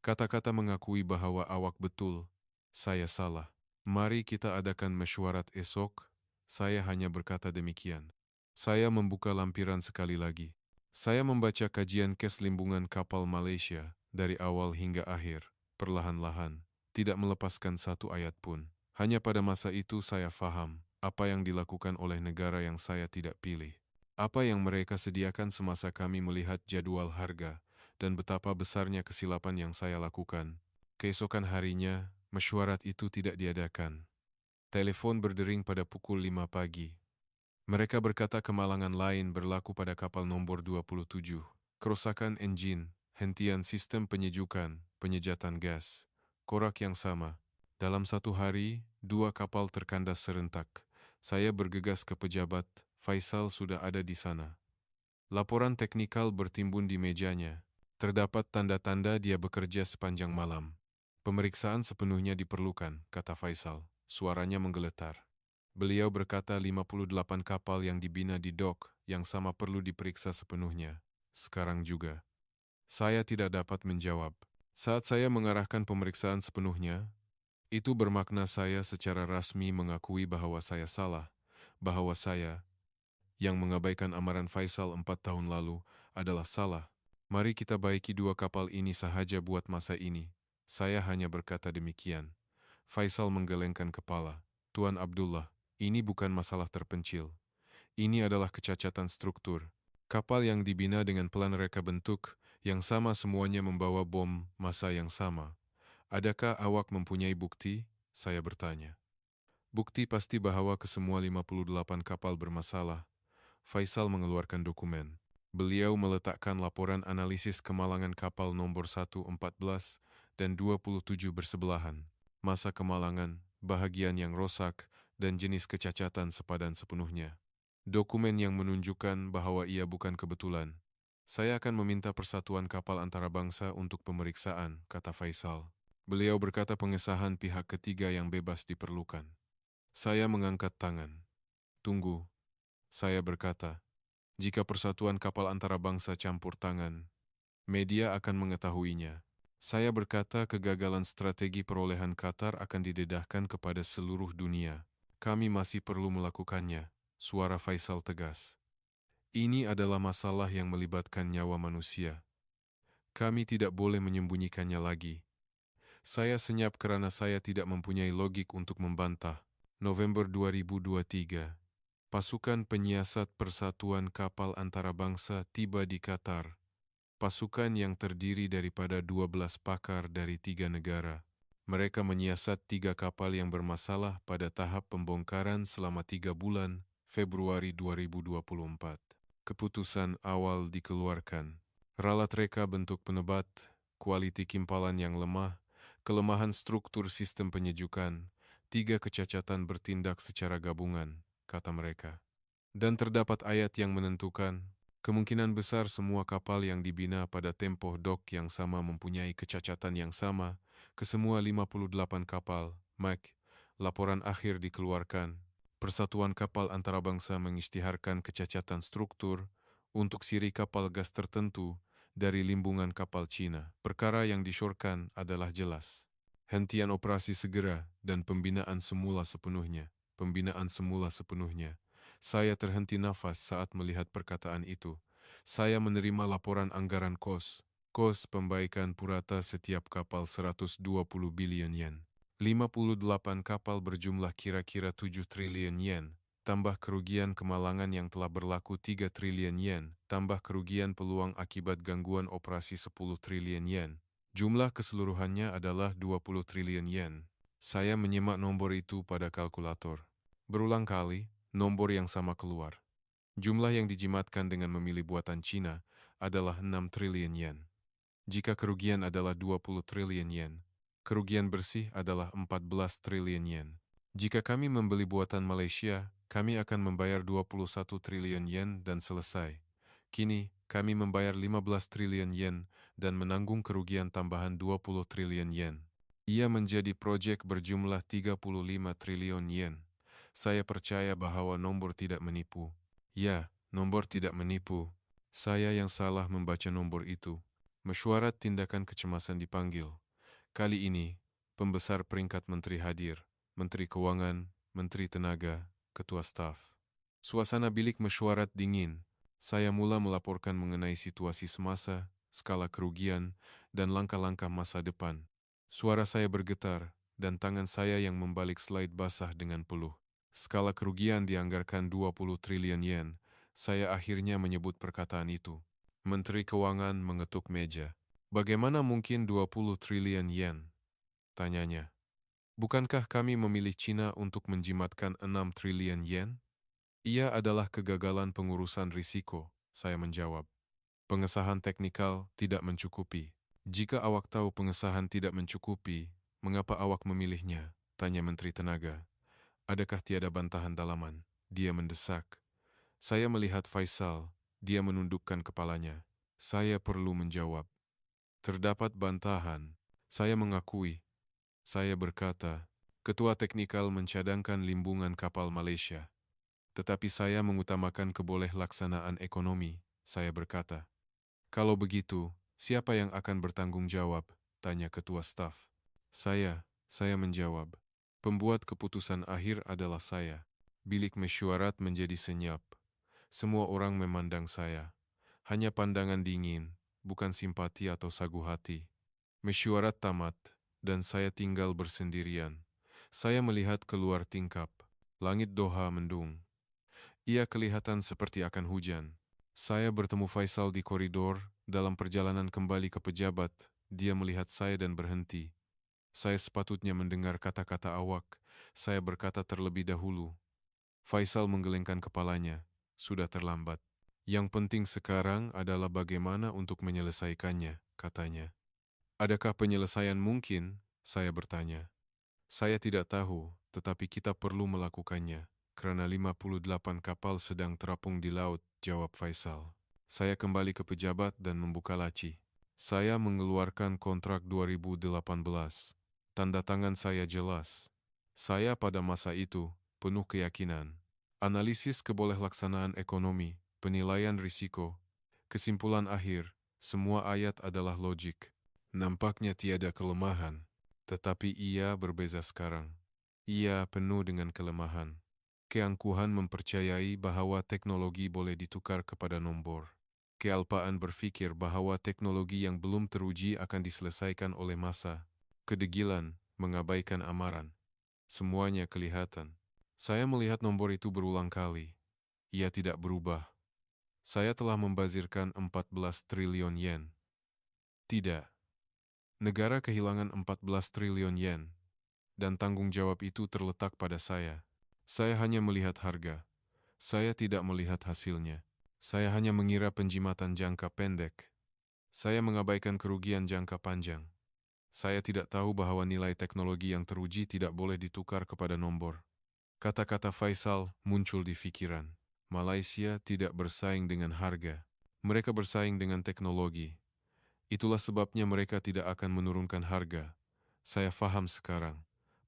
Kata-kata mengakui bahwa awak betul. Saya salah. Mari kita adakan mesyuarat esok. Saya hanya berkata demikian. Saya membuka lampiran sekali lagi. Saya membaca kajian kes limbungan kapal Malaysia dari awal hingga akhir, perlahan-lahan, tidak melepaskan satu ayat pun. Hanya pada masa itu saya faham apa yang dilakukan oleh negara yang saya tidak pilih. Apa yang mereka sediakan semasa kami melihat jadwal harga dan betapa besarnya kesilapan yang saya lakukan. Keesokan harinya, mesyuarat itu tidak diadakan. Telepon berdering pada pukul 5 pagi. Mereka berkata kemalangan lain berlaku pada kapal nomor 27. Kerusakan enjin, hentian sistem penyejukan, penyejatan gas. Korak yang sama. Dalam satu hari, 2 kapal terkandas serentak. Saya bergegas ke pejabat, Faisal sudah ada di sana. Laporan teknikal bertimbun di mejanya. Terdapat tanda-tanda dia bekerja sepanjang malam. Pemeriksaan sepenuhnya diperlukan, kata Faisal. Suaranya menggeletar. Beliau berkata 58 kapal yang dibina di dok yang sama perlu diperiksa sepenuhnya. Sekarang juga. Saya tidak dapat menjawab. Saat saya mengarahkan pemeriksaan sepenuhnya, itu bermakna saya secara rasmi mengakui bahwa saya salah, bahwa saya, yang mengabaikan amaran Faisal 4 tahun lalu, adalah salah. Mari kita baiki 2 kapal ini sahaja buat masa ini. Saya hanya berkata demikian. Faisal menggelengkan kepala. Tuan Abdullah, ini bukan masalah terpencil. Ini adalah kecacatan struktur. Kapal yang dibina dengan plan reka bentuk yang sama semuanya membawa bom masa yang sama. Adakah awak mempunyai bukti? Saya bertanya. Bukti pasti bahwa kesemua 58 kapal bermasalah. Faisal mengeluarkan dokumen. Beliau meletakkan laporan analisis kemalangan kapal nomor 114 dan 27 bersebelahan. Masa kemalangan, bahagian yang rosak, dan jenis kecacatan sepadan sepenuhnya. Dokumen yang menunjukkan bahwa ia bukan kebetulan. Saya akan meminta persatuan kapal antarabangsa untuk pemeriksaan, kata Faisal. Beliau berkata pengesahan pihak ketiga yang bebas diperlukan. Saya mengangkat tangan. Tunggu, saya berkata. Jika persatuan kapal antarabangsa campur tangan, media akan mengetahuinya. Saya berkata kegagalan strategi perolehan Qatar akan didedahkan kepada seluruh dunia. Kami masih perlu melakukannya, suara Faisal tegas. Ini adalah masalah yang melibatkan nyawa manusia. Kami tidak boleh menyembunyikannya lagi. Saya senyap karena saya tidak mempunyai logik untuk membantah. November 2023. Pasukan penyiasat Persatuan Kapal Antarabangsa tiba di Qatar. Pasukan yang terdiri daripada 12 pakar dari 3 negara. Mereka menyiasat 3 kapal yang bermasalah pada tahap pembongkaran selama 3 bulan, Februari 2024. Keputusan awal dikeluarkan. Ralat reka bentuk penebat, kualiti kimpalan yang lemah, kelemahan struktur sistem penyejukan, 3 kecacatan bertindak secara gabungan, kata mereka. Dan terdapat ayat yang menentukan, kemungkinan besar semua kapal yang dibina pada tempoh dok yang sama mempunyai kecacatan yang sama, kesemua 58 kapal, Mike, laporan akhir dikeluarkan. Persatuan Kapal Antarabangsa mengisytiharkan kecacatan struktur untuk siri kapal gas tertentu dari limbungan kapal Cina. Perkara yang disyorkan adalah jelas. Hentian operasi segera dan pembinaan semula sepenuhnya. Pembinaan semula sepenuhnya. Saya terhenti nafas saat melihat perkataan itu. Saya menerima laporan anggaran kos pembaikan purata setiap kapal 120 bilion yen. 58 kapal berjumlah kira-kira 7 triliun yen, tambah kerugian kemalangan yang telah berlaku 3 triliun yen, tambah kerugian peluang akibat gangguan operasi 10 triliun yen. Jumlah keseluruhannya adalah 20 triliun yen. Saya menyimak nomor itu pada kalkulator. Berulang kali, nomor yang sama keluar. Jumlah yang dijimatkan dengan memilih buatan Cina adalah 6 triliun yen. Jika kerugian adalah 20 triliun yen, kerugian bersih adalah 14 triliun yen. Jika kami membeli buatan Malaysia, kami akan membayar 21 triliun yen dan selesai. Kini, kami membayar 15 triliun yen dan menanggung kerugian tambahan 20 triliun yen. Ia menjadi proyek berjumlah 35 triliun yen. Saya percaya bahwa nomor tidak menipu. Ya, nomor tidak menipu. Saya yang salah membaca nomor itu. Mesyuarat tindakan kecemasan dipanggil. Kali ini, pembesar peringkat menteri hadir, Menteri Keuangan, Menteri Tenaga, Ketua Staf. Suasana bilik mesyuarat dingin. Saya mula melaporkan mengenai situasi semasa, skala kerugian, dan langkah-langkah masa depan. Suara saya bergetar, dan tangan saya yang membalik slide basah dengan peluh. Skala kerugian dianggarkan 20 triliun yen. Saya akhirnya menyebut perkataan itu. Menteri Keuangan mengetuk meja. Bagaimana mungkin 20 triliun yen? Tanyanya. Bukankah kami memilih Cina untuk menjimatkan 6 triliun yen? Ia adalah kegagalan pengurusan risiko, saya menjawab. Pengesahan teknikal tidak mencukupi. Jika awak tahu pengesahan tidak mencukupi, mengapa awak memilihnya? Tanya Menteri Tenaga. Adakah tiada bantahan dalaman? Dia mendesak. Saya melihat Faisal. Dia menundukkan kepalanya. Saya perlu menjawab. Terdapat bantahan. Saya mengakui. Saya berkata, Ketua Teknikal mencadangkan limbungan kapal Malaysia. Tetapi saya mengutamakan keboleh-laksanaan ekonomi, saya berkata. Kalau begitu, siapa yang akan bertanggung jawab? Tanya Ketua Staf. Saya menjawab. Pembuat keputusan akhir adalah saya. Bilik mesyuarat menjadi senyap. Semua orang memandang saya. Hanya pandangan dingin, bukan simpati atau sagu hati. Mesyuarat tamat, dan saya tinggal bersendirian. Saya melihat keluar tingkap. Langit Doha mendung. Ia kelihatan seperti akan hujan. Saya bertemu Faisal di koridor. Dalam perjalanan kembali ke pejabat, dia melihat saya dan berhenti. Saya sepatutnya mendengar kata-kata awak. Saya berkata terlebih dahulu. Faisal menggelengkan kepalanya. Sudah terlambat. Yang penting sekarang adalah bagaimana untuk menyelesaikannya, katanya. Adakah penyelesaian mungkin? Saya bertanya. Saya tidak tahu, tetapi kita perlu melakukannya. Kerana 58 kapal sedang terapung di laut, jawab Faisal. Saya kembali ke pejabat dan membuka laci. Saya mengeluarkan kontrak 2018. Tanda tangan saya jelas. Saya pada masa itu penuh keyakinan. Analisis keboleh-laksanaan ekonomi, penilaian risiko, kesimpulan akhir, semua ayat adalah logik. Nampaknya tiada kelemahan. Tetapi ia berbeza sekarang. Ia penuh dengan kelemahan. Keangkuhan mempercayai bahawa teknologi boleh ditukar kepada nombor. Kealpaan berfikir bahawa teknologi yang belum teruji akan diselesaikan oleh masa. Kedegilan mengabaikan amaran. Semuanya kelihatan. Saya melihat nombor itu berulang kali. Ia tidak berubah. Saya telah membazirkan 14 triliun yen. Tidak. Negara kehilangan 14 triliun yen, dan tanggung jawab itu terletak pada saya. Saya hanya melihat harga. Saya tidak melihat hasilnya. Saya hanya mengira penjimatan jangka pendek. Saya mengabaikan kerugian jangka panjang. Saya tidak tahu bahawa nilai teknologi yang teruji tidak boleh ditukar kepada nombor. Kata-kata Faisal muncul di fikiran. Malaysia tidak bersaing dengan harga. Mereka bersaing dengan teknologi. Itulah sebabnya mereka tidak akan menurunkan harga. Saya faham sekarang.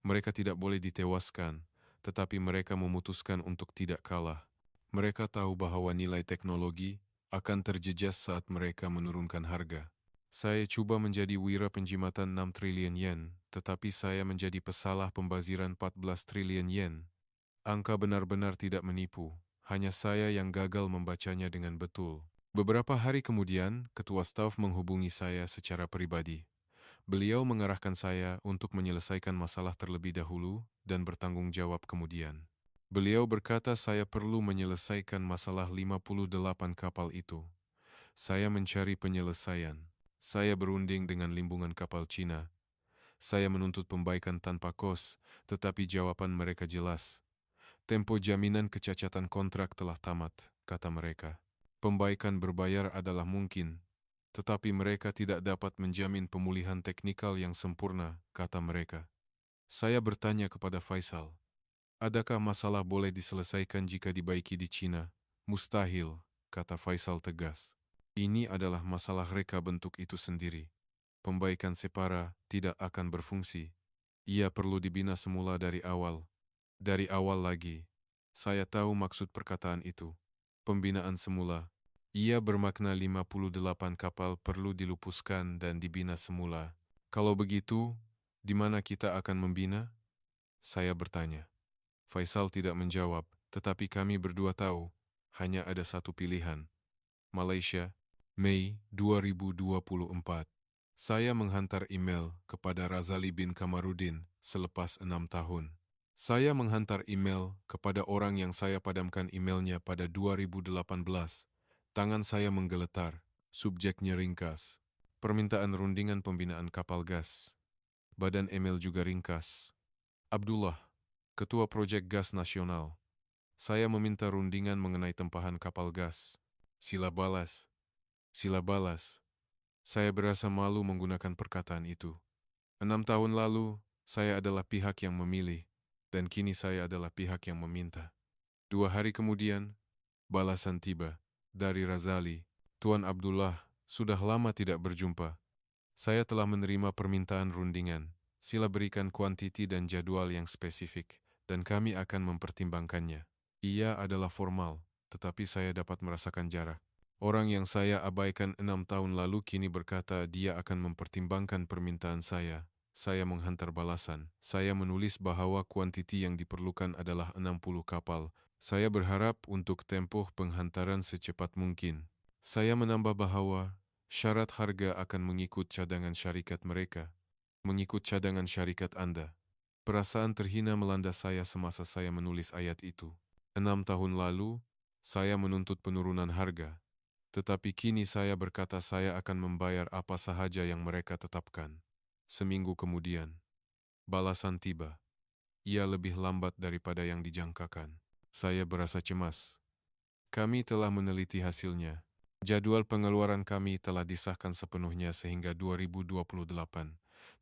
Mereka tidak boleh ditewaskan, tetapi mereka memutuskan untuk tidak kalah. Mereka tahu bahawa nilai teknologi akan terjejas saat mereka menurunkan harga. Saya cuba menjadi wira penjimatan 6 triliun yen, tetapi saya menjadi pesalah pembaziran 14 triliun yen. Angka benar-benar tidak menipu. Hanya saya yang gagal membacanya dengan betul. Beberapa hari kemudian, Ketua Staf menghubungi saya secara pribadi. Beliau mengarahkan saya untuk menyelesaikan masalah terlebih dahulu dan bertanggung jawab kemudian. Beliau berkata saya perlu menyelesaikan masalah 58 kapal itu. Saya mencari penyelesaian. Saya berunding dengan limbungan kapal Cina. Saya menuntut pembaikan tanpa kos, tetapi jawaban mereka jelas. Tempo jaminan kecacatan kontrak telah tamat, kata mereka. Pembaikan berbayar adalah mungkin, tetapi mereka tidak dapat menjamin pemulihan teknikal yang sempurna, kata mereka. Saya bertanya kepada Faisal, adakah masalah boleh diselesaikan jika dibaiki di Cina? Mustahil, kata Faisal tegas. Ini adalah masalah reka bentuk itu sendiri. Pembaikan separa tidak akan berfungsi. Ia perlu dibina semula dari awal. Dari awal lagi. Saya tahu maksud perkataan itu. Pembinaan semula. Ia bermakna 58 kapal perlu dilupuskan dan dibina semula. Kalau begitu, di mana kita akan membina? Saya bertanya. Faisal tidak menjawab, tetapi kami berdua tahu, hanya ada satu pilihan. Malaysia, Mei 2024. Saya menghantar email kepada Razali bin Kamarudin selepas 6 tahun. Saya menghantar email kepada orang yang saya padamkan emailnya pada 2018. Tangan saya menggeletar. Subjeknya ringkas. Permintaan rundingan pembinaan kapal gas. Badan email juga ringkas. Abdullah, Ketua Projek Gas Nasional. Saya meminta rundingan mengenai tempahan kapal gas. Sila balas. Sila balas. Saya berasa malu menggunakan perkataan itu. 6 tahun lalu, saya adalah pihak yang memilih. Dan kini saya adalah pihak yang meminta. 2 hari kemudian, balasan tiba dari Razali. Tuan Abdullah, sudah lama tidak berjumpa. Saya telah menerima permintaan rundingan. Sila berikan kuantiti dan jadwal yang spesifik, dan kami akan mempertimbangkannya. Ia adalah formal, tetapi saya dapat merasakan jarak. Orang yang saya abaikan 6 tahun lalu kini berkata dia akan mempertimbangkan permintaan saya. Saya menghantar balasan. Saya menulis bahwa kuantiti yang diperlukan adalah 60 kapal. Saya berharap untuk tempoh penghantaran secepat mungkin. Saya menambah bahwa syarat harga akan mengikut cadangan syarikat mereka, mengikut cadangan syarikat Anda. Perasaan terhina melanda saya semasa saya menulis ayat itu. 6 tahun lalu, saya menuntut penurunan harga. Tetapi kini saya berkata saya akan membayar apa sahaja yang mereka tetapkan. Seminggu kemudian, balasan tiba. Ia lebih lambat daripada yang dijangkakan. Saya berasa cemas. Kami telah meneliti hasilnya. Jadwal pengeluaran kami telah disahkan sepenuhnya sehingga 2028.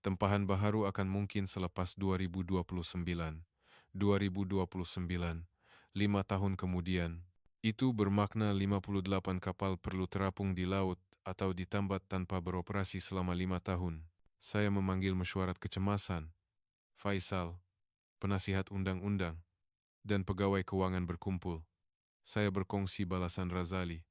Tempahan baharu akan mungkin selepas 2029. 2029, 5 tahun kemudian. Itu bermakna 58 kapal perlu terapung di laut atau ditambat tanpa beroperasi selama 5 tahun. Saya memanggil mesyuarat kecemasan. Faisal, penasihat undang-undang, dan pegawai keuangan berkumpul. Saya berkongsi balasan Razali.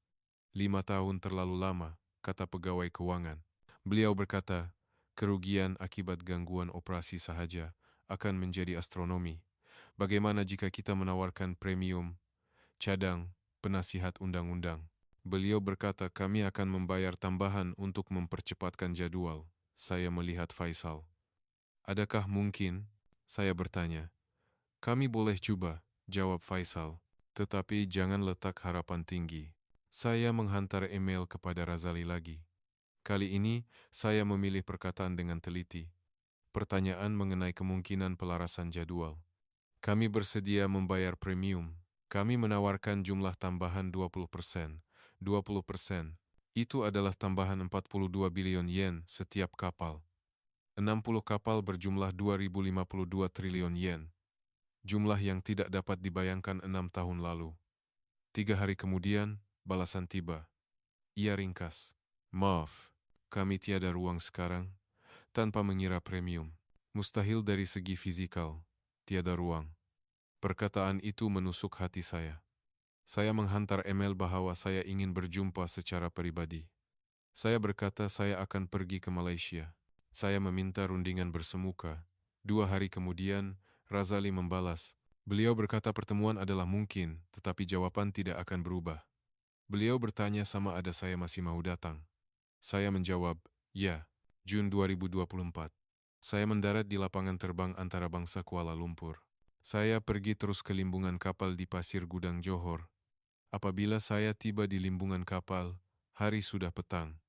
5 tahun terlalu lama, kata pegawai keuangan. Beliau berkata, kerugian akibat gangguan operasi sahaja akan menjadi astronomi. Bagaimana jika kita menawarkan premium, cadang, penasihat undang-undang? Beliau berkata kami akan membayar tambahan untuk mempercepatkan jadwal. Saya melihat Faisal. Adakah mungkin? Saya bertanya. Kami boleh coba, jawab Faisal. Tetapi jangan letak harapan tinggi. Saya menghantar email kepada Razali lagi. Kali ini, saya memilih perkataan dengan teliti. Pertanyaan mengenai kemungkinan pelarasan jadwal. Kami bersedia membayar premium. Kami menawarkan jumlah tambahan 20%. 20%. Itu adalah tambahan 42 bilion yen setiap kapal. 60 kapal berjumlah 2052 triliun yen. Jumlah yang tidak dapat dibayangkan 6 tahun lalu. 3 hari kemudian, balasan tiba. Ia ringkas. Maaf, kami tiada ruang sekarang, tanpa mengira premium. Mustahil dari segi fizikal, tiada ruang. Perkataan itu menusuk hati saya. Saya menghantar email bahwa saya ingin berjumpa secara pribadi. Saya berkata saya akan pergi ke Malaysia. Saya meminta rundingan bersemuka. 2 hari kemudian, Razali membalas. Beliau berkata pertemuan adalah mungkin, tetapi jawaban tidak akan berubah. Beliau bertanya sama ada saya masih mau datang. Saya menjawab, ya, Jun 2024. Saya mendarat di lapangan terbang antarabangsa Kuala Lumpur. Saya pergi terus ke limbungan kapal di Pasir Gudang Johor. Apabila saya tiba di limbungan kapal, hari sudah petang.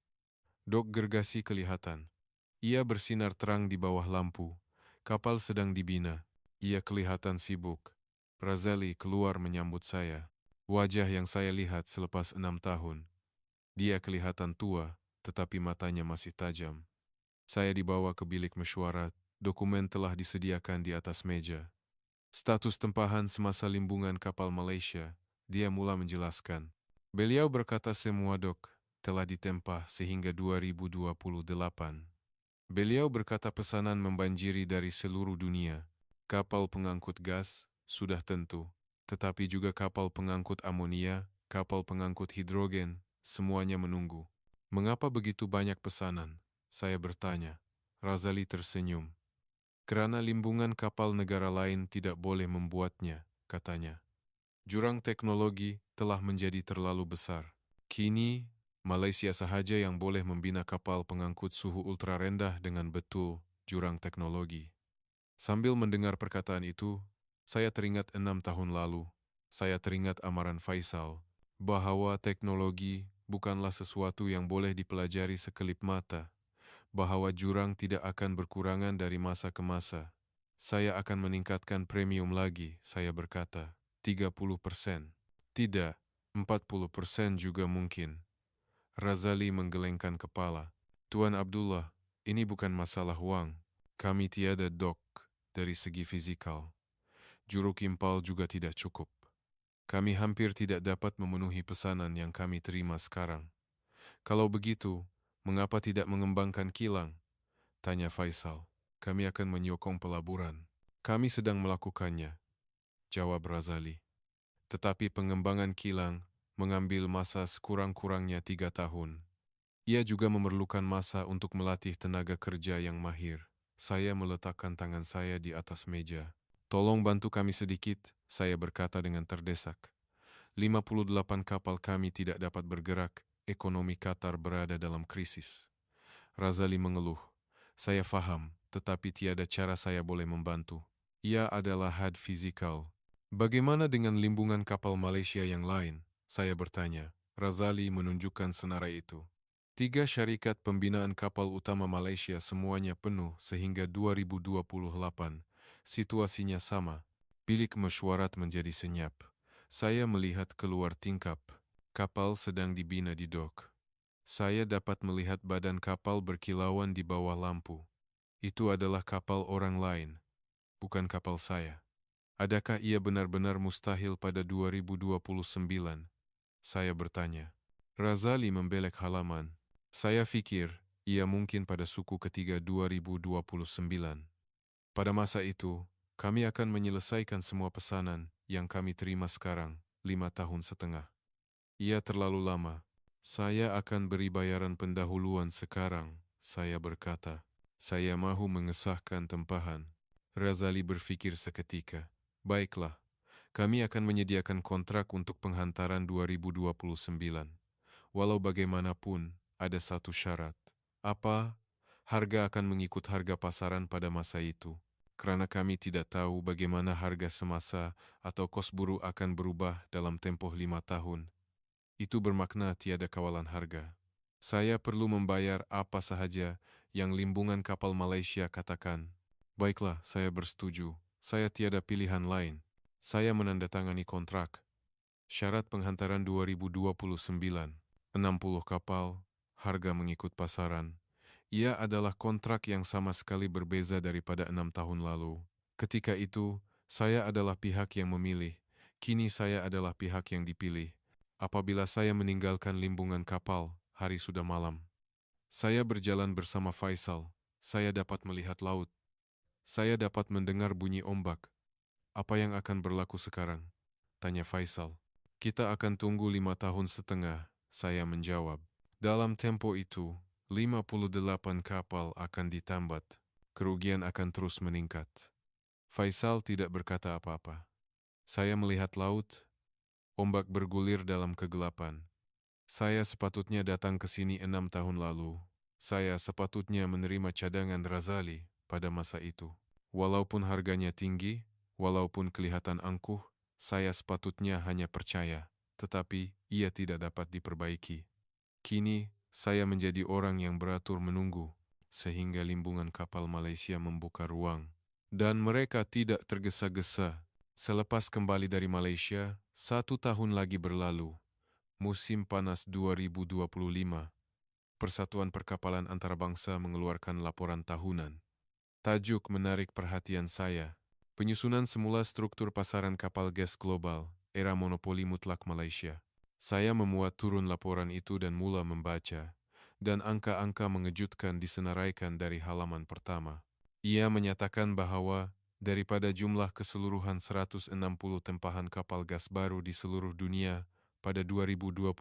Dok gergasi kelihatan. Ia bersinar terang di bawah lampu. Kapal sedang dibina. Ia kelihatan sibuk. Razali keluar menyambut saya. Wajah yang saya lihat selepas 6 tahun. Dia kelihatan tua, tetapi matanya masih tajam. Saya dibawa ke bilik mesyuarat. Dokumen telah disediakan di atas meja. Status tempahan semasa limbungan kapal Malaysia. Dia mula menjelaskan. Beliau berkata semua dok telah ditempah sehingga 2028. Beliau berkata pesanan membanjiri dari seluruh dunia. Kapal pengangkut gas, sudah tentu. Tetapi juga kapal pengangkut amonia, kapal pengangkut hidrogen, semuanya menunggu. Mengapa begitu banyak pesanan? Saya bertanya. Razali tersenyum. Kerana limbungan kapal negara lain tidak boleh membuatnya, katanya. Jurang teknologi telah menjadi terlalu besar. Kini, Malaysia sahaja yang boleh membina kapal pengangkut suhu ultra rendah dengan betul jurang teknologi. Sambil mendengar perkataan itu, saya teringat 6 tahun lalu. Saya teringat amaran Faisal bahwa teknologi bukanlah sesuatu yang boleh dipelajari sekelip mata, bahwa jurang tidak akan berkurangan dari masa ke masa. Saya akan meningkatkan premium lagi, saya berkata, 30%. Tidak, 40% juga mungkin. Razali menggelengkan kepala. Tuan Abdullah, ini bukan masalah uang. Kami tiada dok dari segi fizikal. Juru kimpal juga tidak cukup. Kami hampir tidak dapat memenuhi pesanan yang kami terima sekarang. Kalau begitu, mengapa tidak mengembangkan kilang? Tanya Faisal. kami akan menyokong pelaburan. Kami sedang melakukannya, jawab Razali. Tetapi pengembangan kilang mengambil masa sekurang-kurangnya 3 tahun. Ia juga memerlukan masa untuk melatih tenaga kerja yang mahir. Saya meletakkan tangan saya di atas meja. Tolong bantu kami sedikit, saya berkata dengan terdesak. 58 kapal kami tidak dapat bergerak, ekonomi Qatar berada dalam krisis. Razali mengeluh. Saya faham, tetapi tiada cara saya boleh membantu. Ia adalah had fisikal. Bagaimana dengan limbungan kapal Malaysia yang lain? Saya bertanya. Razali menunjukkan senarai itu. 3 syarikat pembinaan kapal utama Malaysia semuanya penuh sehingga 2028. Situasinya sama. Bilik mesyuarat menjadi senyap. Saya melihat keluar tingkap. Kapal sedang dibina di dok. Saya dapat melihat badan kapal berkilauan di bawah lampu. Itu adalah kapal orang lain, bukan kapal saya. Adakah ia benar-benar mustahil pada 2029? Saya bertanya. Razali membelek halaman. Saya fikir, ia mungkin pada suku ketiga 2029. Pada masa itu, kami akan menyelesaikan semua pesanan yang kami terima sekarang, 5 tahun setengah. Ia terlalu lama. Saya akan beri bayaran pendahuluan sekarang, saya berkata. Saya mahu mengesahkan tempahan. Razali berfikir seketika. Baiklah, kami akan menyediakan kontrak untuk penghantaran 2029. Walau bagaimanapun, ada satu syarat. Apa? Harga akan mengikut harga pasaran pada masa itu. Karena kami tidak tahu bagaimana harga semasa atau kos buruh akan berubah dalam tempoh 5 tahun. Itu bermakna tiada kawalan harga. Saya perlu membayar apa sahaja yang limbungan kapal Malaysia katakan. Baiklah, saya bersetuju. Saya tiada pilihan lain. Saya menandatangani kontrak. Syarat penghantaran 2029. 60 kapal, harga mengikut pasaran. Ia adalah kontrak yang sama sekali berbeza daripada 6 tahun lalu. Ketika itu, saya adalah pihak yang memilih. Kini saya adalah pihak yang dipilih. Apabila saya meninggalkan limbungan kapal, hari sudah malam. Saya berjalan bersama Faisal. Saya dapat melihat laut. Saya dapat mendengar bunyi ombak. Apa yang akan berlaku sekarang? Tanya Faisal. Kita akan tunggu 5 tahun setengah, saya menjawab. Dalam tempo itu, 58 kapal akan ditambat. Kerugian akan terus meningkat. Faisal tidak berkata apa-apa. Saya melihat laut. Ombak bergulir dalam kegelapan. Saya sepatutnya datang ke sini 6 tahun lalu. Saya sepatutnya menerima cadangan Razali pada masa itu. Walaupun harganya tinggi, walaupun kelihatan angkuh, saya sepatutnya hanya percaya. Tetapi, ia tidak dapat diperbaiki. Kini, saya menjadi orang yang beratur menunggu, sehingga limbungan kapal Malaysia membuka ruang. Dan mereka tidak tergesa-gesa. Selepas kembali dari Malaysia, 1 tahun lagi berlalu. Musim panas 2025. Persatuan Perkapalan Antarabangsa mengeluarkan laporan tahunan. Tajuk menarik perhatian saya. Penyusunan semula struktur pasaran kapal gas global, era monopoli mutlak Malaysia. Saya memuat turun laporan itu dan mula membaca, dan angka-angka mengejutkan disenaraikan dari halaman pertama. Ia menyatakan bahwa daripada jumlah keseluruhan 160 tempahan kapal gas baru di seluruh dunia pada 2025,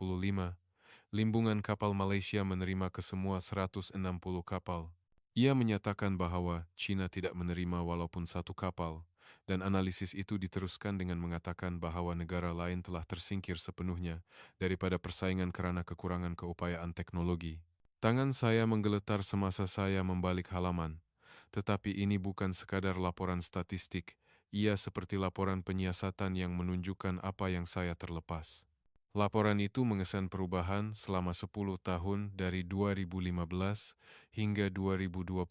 limbungan kapal Malaysia menerima kesemua 160 kapal. Ia menyatakan bahwa China tidak menerima walaupun 1 kapal, dan analisis itu diteruskan dengan mengatakan bahwa negara lain telah tersingkir sepenuhnya daripada persaingan karena kekurangan keupayaan teknologi. Tangan saya menggeletar semasa saya membalik halaman. Tetapi ini bukan sekadar laporan statistik, ia seperti laporan penyiasatan yang menunjukkan apa yang saya terlepas. Laporan itu mengesan perubahan selama 10 tahun dari 2015 hingga 2025.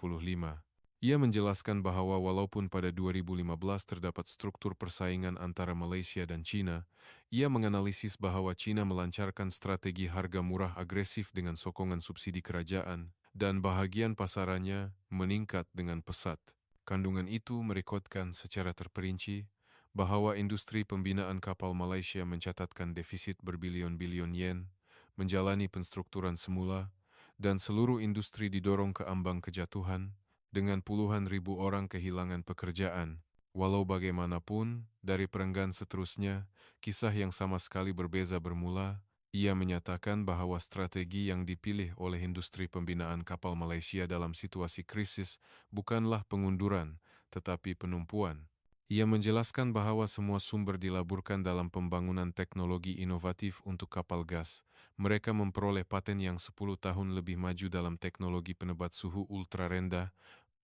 Ia menjelaskan bahwa walaupun pada 2015 terdapat struktur persaingan antara Malaysia dan China, ia menganalisis bahwa China melancarkan strategi harga murah agresif dengan sokongan subsidi kerajaan, dan bahagian pasarannya meningkat dengan pesat. Kandungan itu merekodkan secara terperinci bahwa industri pembinaan kapal Malaysia mencatatkan defisit berbilion-bilion yen, menjalani penstrukturan semula, dan seluruh industri didorong ke ambang kejatuhan, dengan puluhan ribu orang kehilangan pekerjaan. Walau bagaimanapun, dari perenggan seterusnya, kisah yang sama sekali berbeza bermula. Ia menyatakan bahwa strategi yang dipilih oleh industri pembinaan kapal Malaysia dalam situasi krisis bukanlah pengunduran, tetapi penumpuan. Ia menjelaskan bahwa semua sumber dilaburkan dalam pembangunan teknologi inovatif untuk kapal gas. Mereka memperoleh paten yang 10 tahun lebih maju dalam teknologi penebat suhu ultra rendah,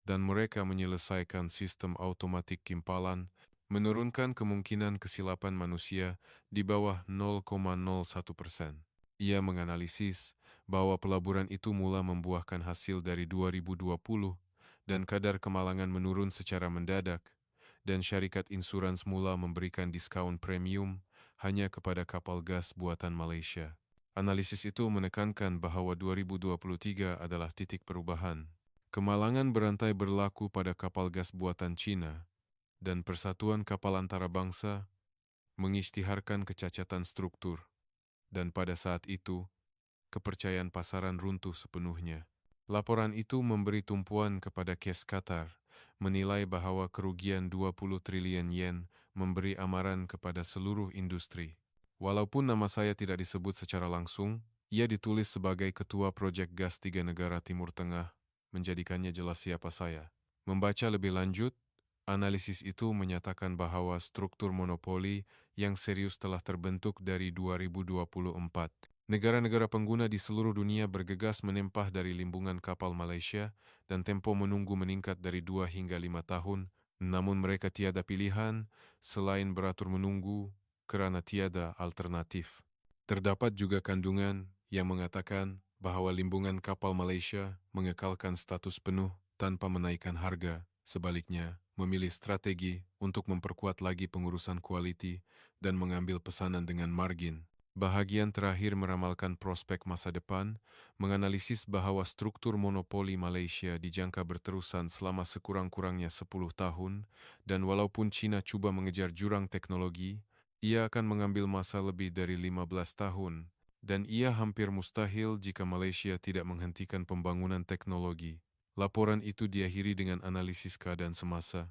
dan mereka menyelesaikan sistem automatik kimpalan, menurunkan kemungkinan kesilapan manusia di bawah 0,01%. Ia menganalisis bahwa pelaburan itu mula membuahkan hasil dari 2020 dan kadar kemalangan menurun secara mendadak, dan syarikat insurans mula memberikan diskaun premium hanya kepada kapal gas buatan Malaysia. Analisis itu menekankan bahwa 2023 adalah titik perubahan. Kemalangan berantai berlaku pada kapal gas buatan Cina, dan Persatuan Kapal Antarabangsa mengisytiharkan kecacatan struktur, dan pada saat itu, kepercayaan pasaran runtuh sepenuhnya. Laporan itu memberi tumpuan kepada kes Qatar, menilai bahwa kerugian 20 triliun yen memberi amaran kepada seluruh industri. Walaupun nama saya tidak disebut secara langsung, ia ditulis sebagai Ketua Projek Gas Tiga Negara Timur Tengah, menjadikannya jelas siapa saya. Membaca lebih lanjut, analisis itu menyatakan bahwa struktur monopoli yang serius telah terbentuk dari 2024. Negara-negara pengguna di seluruh dunia bergegas menempah dari limbungan kapal Malaysia dan tempo menunggu meningkat dari 2 hingga 5 tahun, namun mereka tiada pilihan selain beratur menunggu kerana tiada alternatif. Terdapat juga kandungan yang mengatakan bahwa limbungan kapal Malaysia mengekalkan status penuh tanpa menaikkan harga, sebaliknya memilih strategi untuk memperkuat lagi pengurusan kualiti dan mengambil pesanan dengan margin. Bahagian terakhir meramalkan prospek masa depan, menganalisis bahwa struktur monopoli Malaysia dijangka berterusan selama sekurang-kurangnya 10 tahun, dan walaupun China cuba mengejar jurang teknologi, ia akan mengambil masa lebih dari 15 tahun, dan ia hampir mustahil jika Malaysia tidak menghentikan pembangunan teknologi. Laporan itu diakhiri dengan analisis keadaan semasa,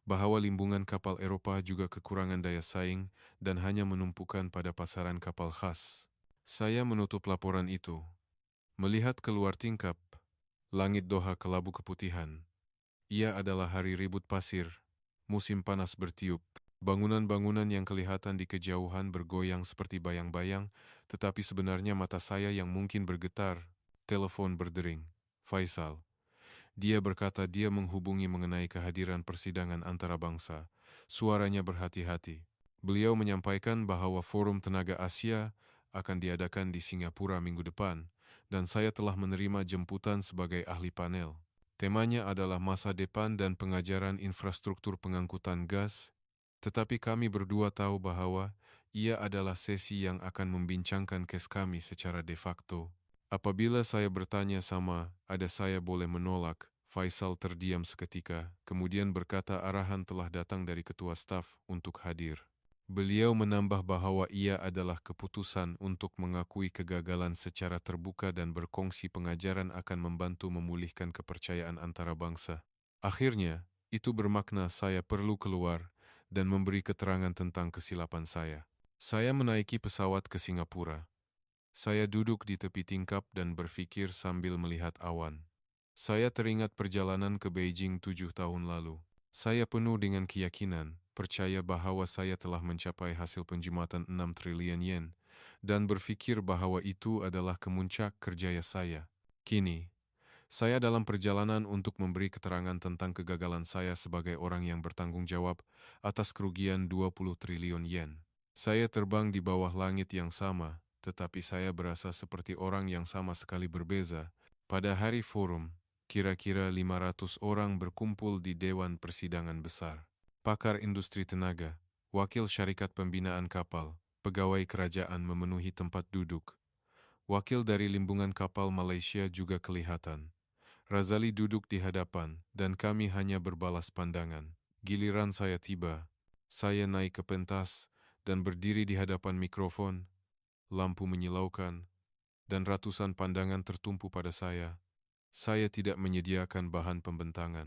bahwa limbungan kapal Eropah juga kekurangan daya saing dan hanya menumpukan pada pasaran kapal khas. Saya menutup laporan itu. Melihat keluar tingkap, langit Doha kelabu keputihan. Ia adalah hari ribut pasir, musim panas bertiup. Bangunan-bangunan yang kelihatan di kejauhan bergoyang seperti bayang-bayang, tetapi sebenarnya mata saya yang mungkin bergetar. Telepon berdering. Faisal. Dia berkata dia menghubungi mengenai kehadiran persidangan antarabangsa. Suaranya berhati-hati. Beliau menyampaikan bahwa Forum Tenaga Asia akan diadakan di Singapura minggu depan, dan saya telah menerima jemputan sebagai ahli panel. Temanya adalah masa depan dan pengajaran infrastruktur pengangkutan gas, tetapi kami berdua tahu bahwa ia adalah sesi yang akan membincangkan kes kami secara de facto. Apabila saya bertanya sama, ada saya boleh menolak. Faisal terdiam seketika, kemudian berkata arahan telah datang dari ketua staf untuk hadir. Beliau menambah bahwa ia adalah keputusan untuk mengakui kegagalan secara terbuka dan berkongsi pengajaran akan membantu memulihkan kepercayaan antarabangsa. Akhirnya, itu bermakna saya perlu keluar dan memberi keterangan tentang kesilapan saya. Saya menaiki pesawat ke Singapura. Saya duduk di tepi tingkap dan berpikir sambil melihat awan. Saya teringat perjalanan ke Beijing 7 tahun lalu. Saya penuh dengan keyakinan, percaya bahwa saya telah mencapai hasil penjimatan 6 triliun yen, dan berpikir bahwa itu adalah kemuncak kerjaya saya. Kini, saya dalam perjalanan untuk memberi keterangan tentang kegagalan saya sebagai orang yang bertanggung jawab atas kerugian 20 triliun yen. Saya terbang di bawah langit yang sama, tetapi saya berasa seperti orang yang sama sekali berbeza. Pada hari forum, kira-kira 500 orang berkumpul di Dewan Persidangan Besar. Pakar industri tenaga, wakil syarikat pembinaan kapal, pegawai kerajaan memenuhi tempat duduk. Wakil dari limbungan kapal Malaysia juga kelihatan. Razali duduk di hadapan, dan kami hanya berbalas pandangan. Giliran saya tiba. Saya naik ke pentas dan berdiri di hadapan mikrofon. Lampu menyilaukan, dan ratusan pandangan tertumpu pada saya. Saya tidak menyediakan bahan pembentangan.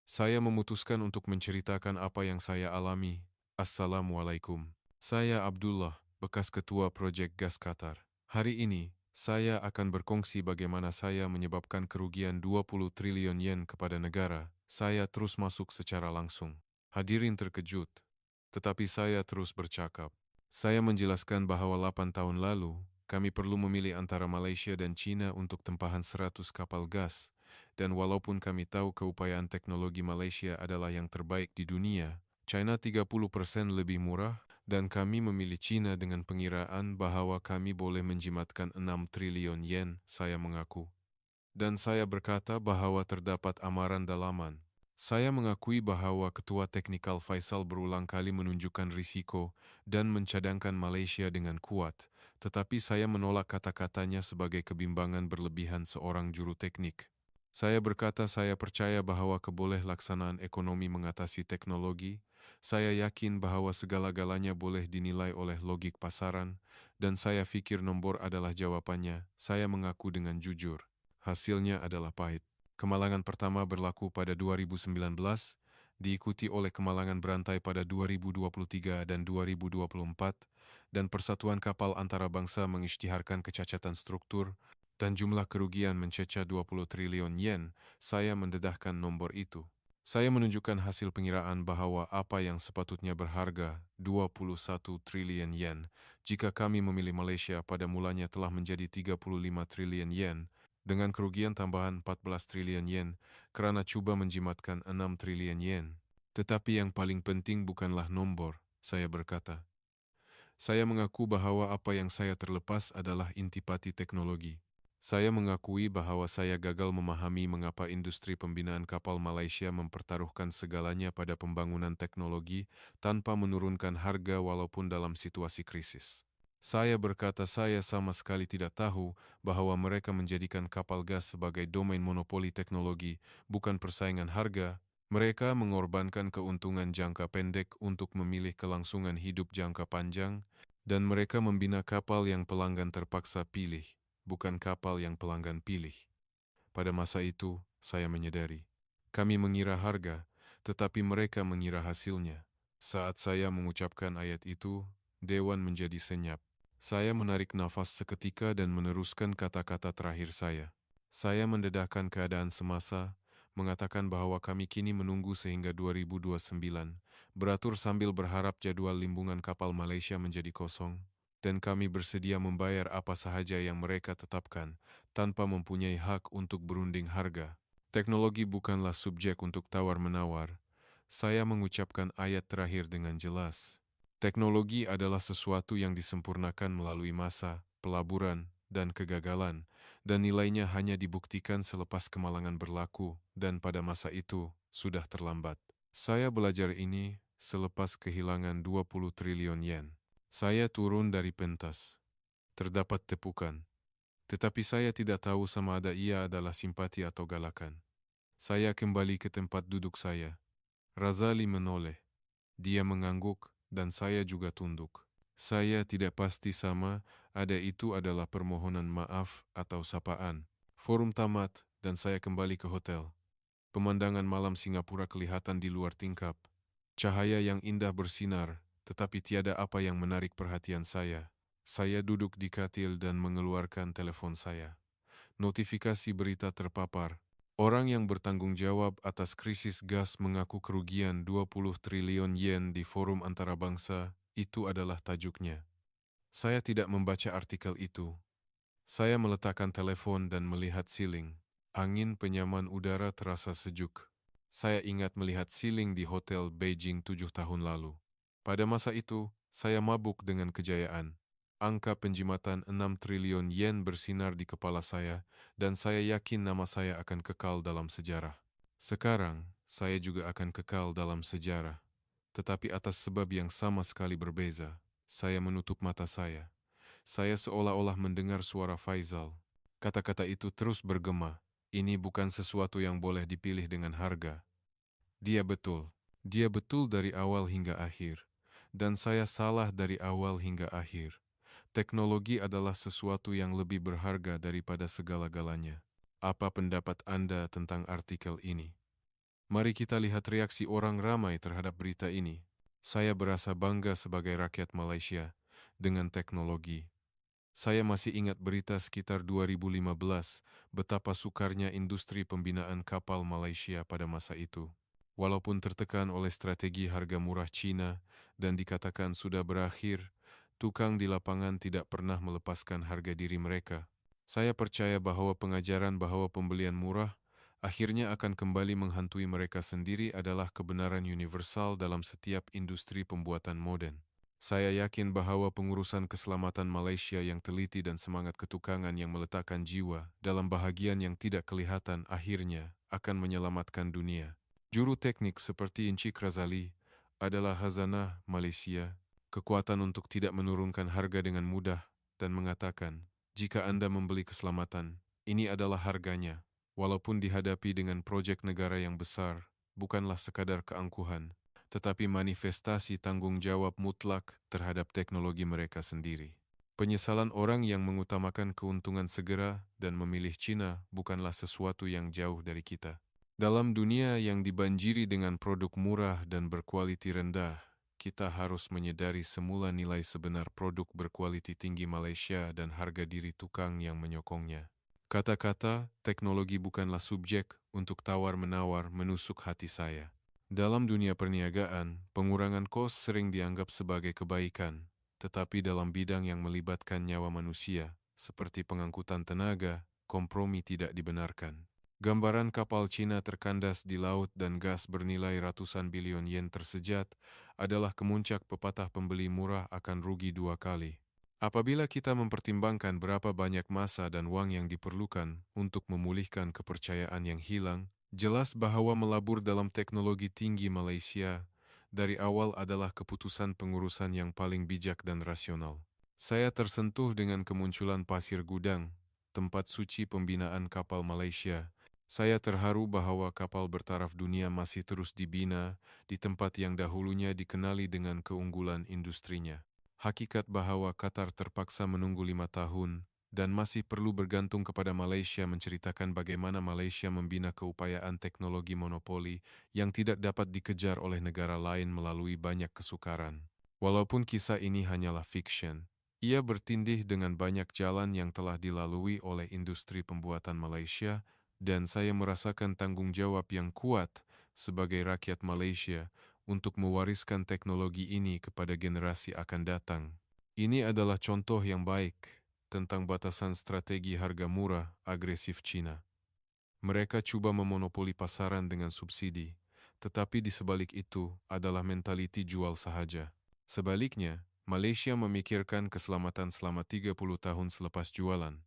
Saya memutuskan untuk menceritakan apa yang saya alami. Assalamualaikum. Saya Abdullah, bekas ketua proyek gas Qatar. Hari ini, saya akan berkongsi bagaimana saya menyebabkan kerugian 20 triliun yen kepada negara. Saya terus masuk secara langsung. Hadirin terkejut, tetapi saya terus bercakap. Saya menjelaskan bahwa 8 tahun lalu, kami perlu memilih antara Malaysia dan China untuk tempahan 100 kapal gas. Dan walaupun kami tahu keupayaan teknologi Malaysia adalah yang terbaik di dunia, China 30% lebih murah, dan kami memilih China dengan pengiraan bahwa kami boleh menjimatkan 6 triliun yen, saya mengaku. Dan saya berkata bahwa terdapat amaran dalaman. Saya mengakui bahwa Ketua Teknikal Faisal berulang kali menunjukkan risiko dan mencadangkan Malaysia dengan kuat, tetapi saya menolak kata-katanya sebagai kebimbangan berlebihan seorang juru teknik. Saya berkata saya percaya bahwa keboleh-laksanaan ekonomi mengatasi teknologi. Saya yakin bahwa segala-galanya boleh dinilai oleh logik pasaran, dan saya pikir nombor adalah jawabannya. Saya mengaku dengan jujur. Hasilnya adalah pahit. Kemalangan pertama berlaku pada 2019, diikuti oleh kemalangan berantai pada 2023 dan 2024, dan Persatuan Kapal Antarabangsa mengisytiharkan kecacatan struktur dan jumlah kerugian mencecah 20 triliun yen. Saya mendedahkan nombor itu. Saya menunjukkan hasil pengiraan bahwa apa yang sepatutnya berharga 21 triliun yen, jika kami memilih Malaysia pada mulanya telah menjadi 35 triliun yen, dengan kerugian tambahan 14 triliun yen kerana cuba menjimatkan 6 triliun yen. Tetapi yang paling penting bukanlah nombor, saya berkata. Saya mengaku bahwa apa yang saya terlepas adalah intipati teknologi. Saya mengakui bahwa saya gagal memahami mengapa industri pembinaan kapal Malaysia mempertaruhkan segalanya pada pembangunan teknologi tanpa menurunkan harga walaupun dalam situasi krisis. Saya berkata saya sama sekali tidak tahu bahwa mereka menjadikan kapal gas sebagai domain monopoli teknologi, bukan persaingan harga. Mereka mengorbankan keuntungan jangka pendek untuk memilih kelangsungan hidup jangka panjang, dan mereka membina kapal yang pelanggan terpaksa pilih, bukan kapal yang pelanggan pilih. Pada masa itu, saya menyadari. Kami mengira harga, tetapi mereka mengira hasilnya. Saat saya mengucapkan ayat itu, Dewan menjadi senyap. Saya menarik nafas seketika dan meneruskan kata-kata terakhir saya. Saya mendedahkan keadaan semasa, mengatakan bahwa kami kini menunggu sehingga 2029, beratur sambil berharap jadwal limbungan kapal Malaysia menjadi kosong, dan kami bersedia membayar apa sahaja yang mereka tetapkan, tanpa mempunyai hak untuk berunding harga. Teknologi bukanlah subjek untuk tawar-menawar. Saya mengucapkan ayat terakhir dengan jelas. Teknologi adalah sesuatu yang disempurnakan melalui masa, pelaburan, dan kegagalan, dan nilainya hanya dibuktikan selepas kemalangan berlaku, dan pada masa itu, sudah terlambat. Saya belajar ini selepas kehilangan 20 triliun yen. Saya turun dari pentas. Terdapat tepukan. Tetapi saya tidak tahu sama ada ia adalah simpati atau galakan. Saya kembali ke tempat duduk saya. Razali menoleh. Dia mengangguk, dan saya juga tunduk. Saya tidak pasti sama ada itu adalah permohonan maaf atau sapaan. Forum tamat, dan saya kembali ke hotel. Pemandangan malam Singapura kelihatan di luar tingkap. Cahaya yang indah bersinar, tetapi tiada apa yang menarik perhatian saya. Saya duduk di katil dan mengeluarkan telepon saya. Notifikasi berita terpapar. Orang yang bertanggung jawab atas krisis gas mengaku kerugian 20 triliun yen di forum antarabangsa, itu adalah tajuknya. Saya tidak membaca artikel itu. Saya meletakkan telepon dan melihat siling. Angin penyaman udara terasa sejuk. Saya ingat melihat siling di hotel Beijing 7 tahun lalu. Pada masa itu, saya mabuk dengan kejayaan. Angka penjimatan 6 triliun yen bersinar di kepala saya, dan saya yakin nama saya akan kekal dalam sejarah. Sekarang, saya juga akan kekal dalam sejarah. Tetapi atas sebab yang sama sekali berbeza, saya menutup mata saya. Saya seolah-olah mendengar suara Faisal. Kata-kata itu terus bergema. Ini bukan sesuatu yang boleh dipilih dengan harga. Dia betul. Dia betul dari awal hingga akhir. Dan saya salah dari awal hingga akhir. Teknologi adalah sesuatu yang lebih berharga daripada segala-galanya. Apa pendapat Anda tentang artikel ini? Mari kita lihat reaksi orang ramai terhadap berita ini. Saya berasa bangga sebagai rakyat Malaysia dengan teknologi. Saya masih ingat berita sekitar 2015, betapa sukarnya industri pembinaan kapal Malaysia pada masa itu. Walaupun tertekan oleh strategi harga murah Cina dan dikatakan sudah berakhir, tukang di lapangan tidak pernah melepaskan harga diri mereka. Saya percaya bahwa pengajaran bahwa pembelian murah akhirnya akan kembali menghantui mereka sendiri adalah kebenaran universal dalam setiap industri pembuatan modern. Saya yakin bahwa pengurusan keselamatan Malaysia yang teliti dan semangat ketukangan yang meletakkan jiwa dalam bahagian yang tidak kelihatan akhirnya akan menyelamatkan dunia. Juru teknik seperti Encik Razali adalah khazanah Malaysia, kekuatan untuk tidak menurunkan harga dengan mudah dan mengatakan, jika Anda membeli keselamatan, ini adalah harganya. Walaupun dihadapi dengan proyek negara yang besar, bukanlah sekadar keangkuhan, tetapi manifestasi tanggung jawab mutlak terhadap teknologi mereka sendiri. Penyesalan orang yang mengutamakan keuntungan segera dan memilih Cina bukanlah sesuatu yang jauh dari kita. Dalam dunia yang dibanjiri dengan produk murah dan berkualiti rendah, kita harus menyadari semula nilai sebenar produk berkualiti tinggi Malaysia dan harga diri tukang yang menyokongnya. Kata-kata teknologi bukanlah subjek untuk tawar-menawar menusuk hati saya. Dalam dunia perniagaan, pengurangan kos sering dianggap sebagai kebaikan, tetapi dalam bidang yang melibatkan nyawa manusia, seperti pengangkutan tenaga, kompromi tidak dibenarkan. Gambaran kapal Cina terkandas di laut dan gas bernilai ratusan bilion yen tersejat adalah kemuncak pepatah pembeli murah akan rugi dua kali. Apabila kita mempertimbangkan berapa banyak masa dan uang yang diperlukan untuk memulihkan kepercayaan yang hilang, jelas bahwa melabur dalam teknologi tinggi Malaysia dari awal adalah keputusan pengurusan yang paling bijak dan rasional. Saya tersentuh dengan kemunculan Pasir Gudang, tempat suci pembinaan kapal Malaysia. Saya terharu bahwa kapal bertaraf dunia masih terus dibina di tempat yang dahulunya dikenali dengan keunggulan industrinya. Hakikat bahwa Qatar terpaksa menunggu 5 tahun dan masih perlu bergantung kepada Malaysia menceritakan bagaimana Malaysia membina keupayaan teknologi monopoli yang tidak dapat dikejar oleh negara lain melalui banyak kesukaran. Walaupun kisah ini hanyalah fiction, ia bertindih dengan banyak jalan yang telah dilalui oleh industri pembuatan Malaysia dan saya merasakan tanggung jawab yang kuat sebagai rakyat Malaysia untuk mewariskan teknologi ini kepada generasi akan datang. Ini adalah contoh yang baik tentang batasan strategi harga murah agresif Cina. Mereka cuba memonopoli pasaran dengan subsidi, tetapi di sebalik itu adalah mentaliti jual sahaja. Sebaliknya, Malaysia memikirkan keselamatan selama 30 tahun selepas jualan.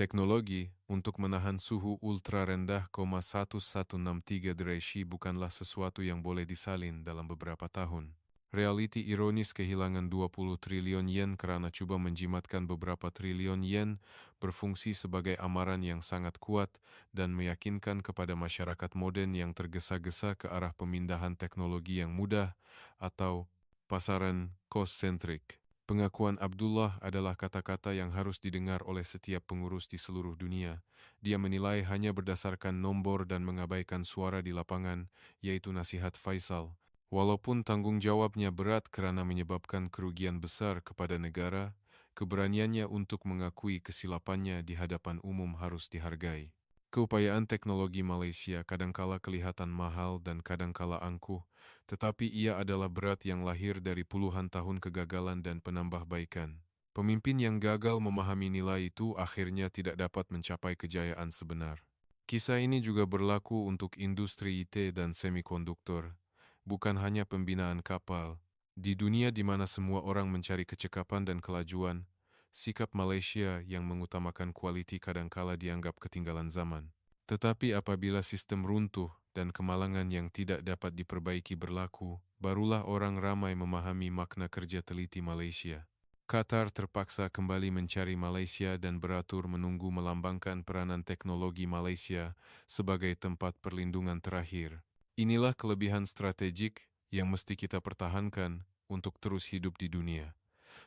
Teknologi untuk menahan suhu ultra rendah 1163 derajat bukanlah sesuatu yang boleh disalin dalam beberapa tahun. Realiti ironis kehilangan 20 triliun yen karena cuba menjimatkan beberapa triliun yen berfungsi sebagai amaran yang sangat kuat dan meyakinkan kepada masyarakat modern yang tergesa-gesa ke arah pemindahan teknologi yang mudah atau pasaran cost-centric. Pengakuan Abdullah adalah kata-kata yang harus didengar oleh setiap pengurus di seluruh dunia. Dia menilai hanya berdasarkan nombor dan mengabaikan suara di lapangan, yaitu nasihat Faisal. Walaupun tanggung jawabnya berat kerana menyebabkan kerugian besar kepada negara, keberaniannya untuk mengakui kesilapannya di hadapan umum harus dihargai. Keupayaan teknologi Malaysia kadangkala kelihatan mahal dan kadangkala angkuh, tetapi ia adalah berat yang lahir dari puluhan tahun kegagalan dan penambahbaikan. Pemimpin yang gagal memahami nilai itu akhirnya tidak dapat mencapai kejayaan sebenar. Kisah ini juga berlaku untuk industri IT dan semikonduktor, bukan hanya pembinaan kapal. Di dunia di mana semua orang mencari kecekapan dan kelajuan, sikap Malaysia yang mengutamakan kualiti kadangkala dianggap ketinggalan zaman. Tetapi apabila sistem runtuh dan kemalangan yang tidak dapat diperbaiki berlaku, barulah orang ramai memahami makna kerja teliti Malaysia. Qatar terpaksa kembali mencari Malaysia dan beratur menunggu melambangkan peranan teknologi Malaysia sebagai tempat perlindungan terakhir. Inilah kelebihan strategik yang mesti kita pertahankan untuk terus hidup di dunia.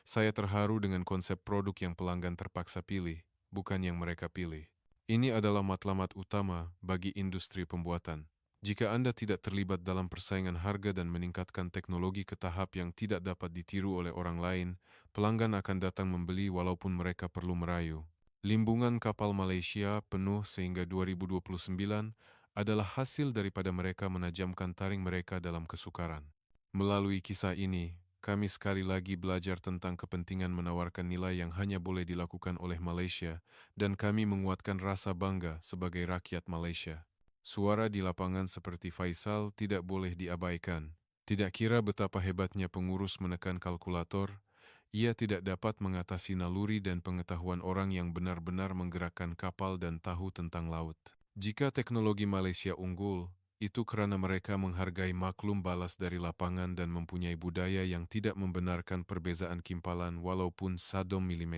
Saya terharu dengan konsep produk yang pelanggan terpaksa pilih, bukan yang mereka pilih. Ini adalah matlamat utama bagi industri pembuatan. Jika Anda tidak terlibat dalam persaingan harga dan meningkatkan teknologi ke tahap yang tidak dapat ditiru oleh orang lain, pelanggan akan datang membeli walaupun mereka perlu merayu. Limbungan kapal Malaysia penuh sehingga 2029 adalah hasil daripada mereka menajamkan taring mereka dalam kesukaran. Melalui kisah ini, kami sekali lagi belajar tentang kepentingan menawarkan nilai yang hanya boleh dilakukan oleh Malaysia, dan kami menguatkan rasa bangga sebagai rakyat Malaysia. Suara di lapangan seperti Faisal tidak boleh diabaikan. Tidak kira betapa hebatnya pengurus menekan kalkulator, ia tidak dapat mengatasi naluri dan pengetahuan orang yang benar-benar menggerakkan kapal dan tahu tentang laut. Jika teknologi Malaysia unggul, itu karena mereka menghargai maklum balas dari lapangan dan mempunyai budaya yang tidak membenarkan perbezaan kimpalan walaupun 1 mm.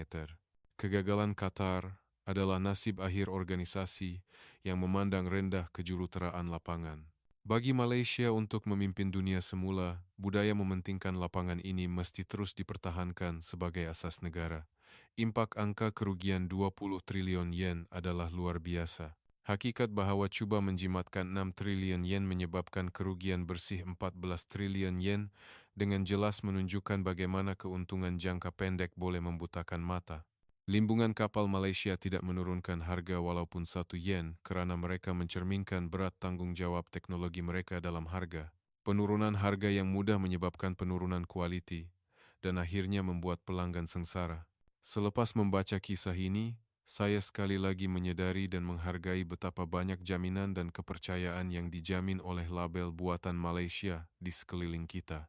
Kegagalan Qatar adalah nasib akhir organisasi yang memandang rendah kejuruteraan lapangan. Bagi Malaysia untuk memimpin dunia semula, budaya mementingkan lapangan ini mesti terus dipertahankan sebagai asas negara. Impak angka kerugian 20 triliun yen adalah luar biasa. Hakikat bahawa cuba menjimatkan 6 triliun yen menyebabkan kerugian bersih 14 triliun yen dengan jelas menunjukkan bagaimana keuntungan jangka pendek boleh membutakan mata. Limbungan kapal Malaysia tidak menurunkan harga walaupun 1 yen kerana mereka mencerminkan berat tanggungjawab teknologi mereka dalam harga. Penurunan harga yang mudah menyebabkan penurunan kualiti dan akhirnya membuat pelanggan sengsara. Selepas membaca kisah ini, saya sekali lagi menyadari dan menghargai betapa banyak jaminan dan kepercayaan yang dijamin oleh label buatan Malaysia di sekeliling kita.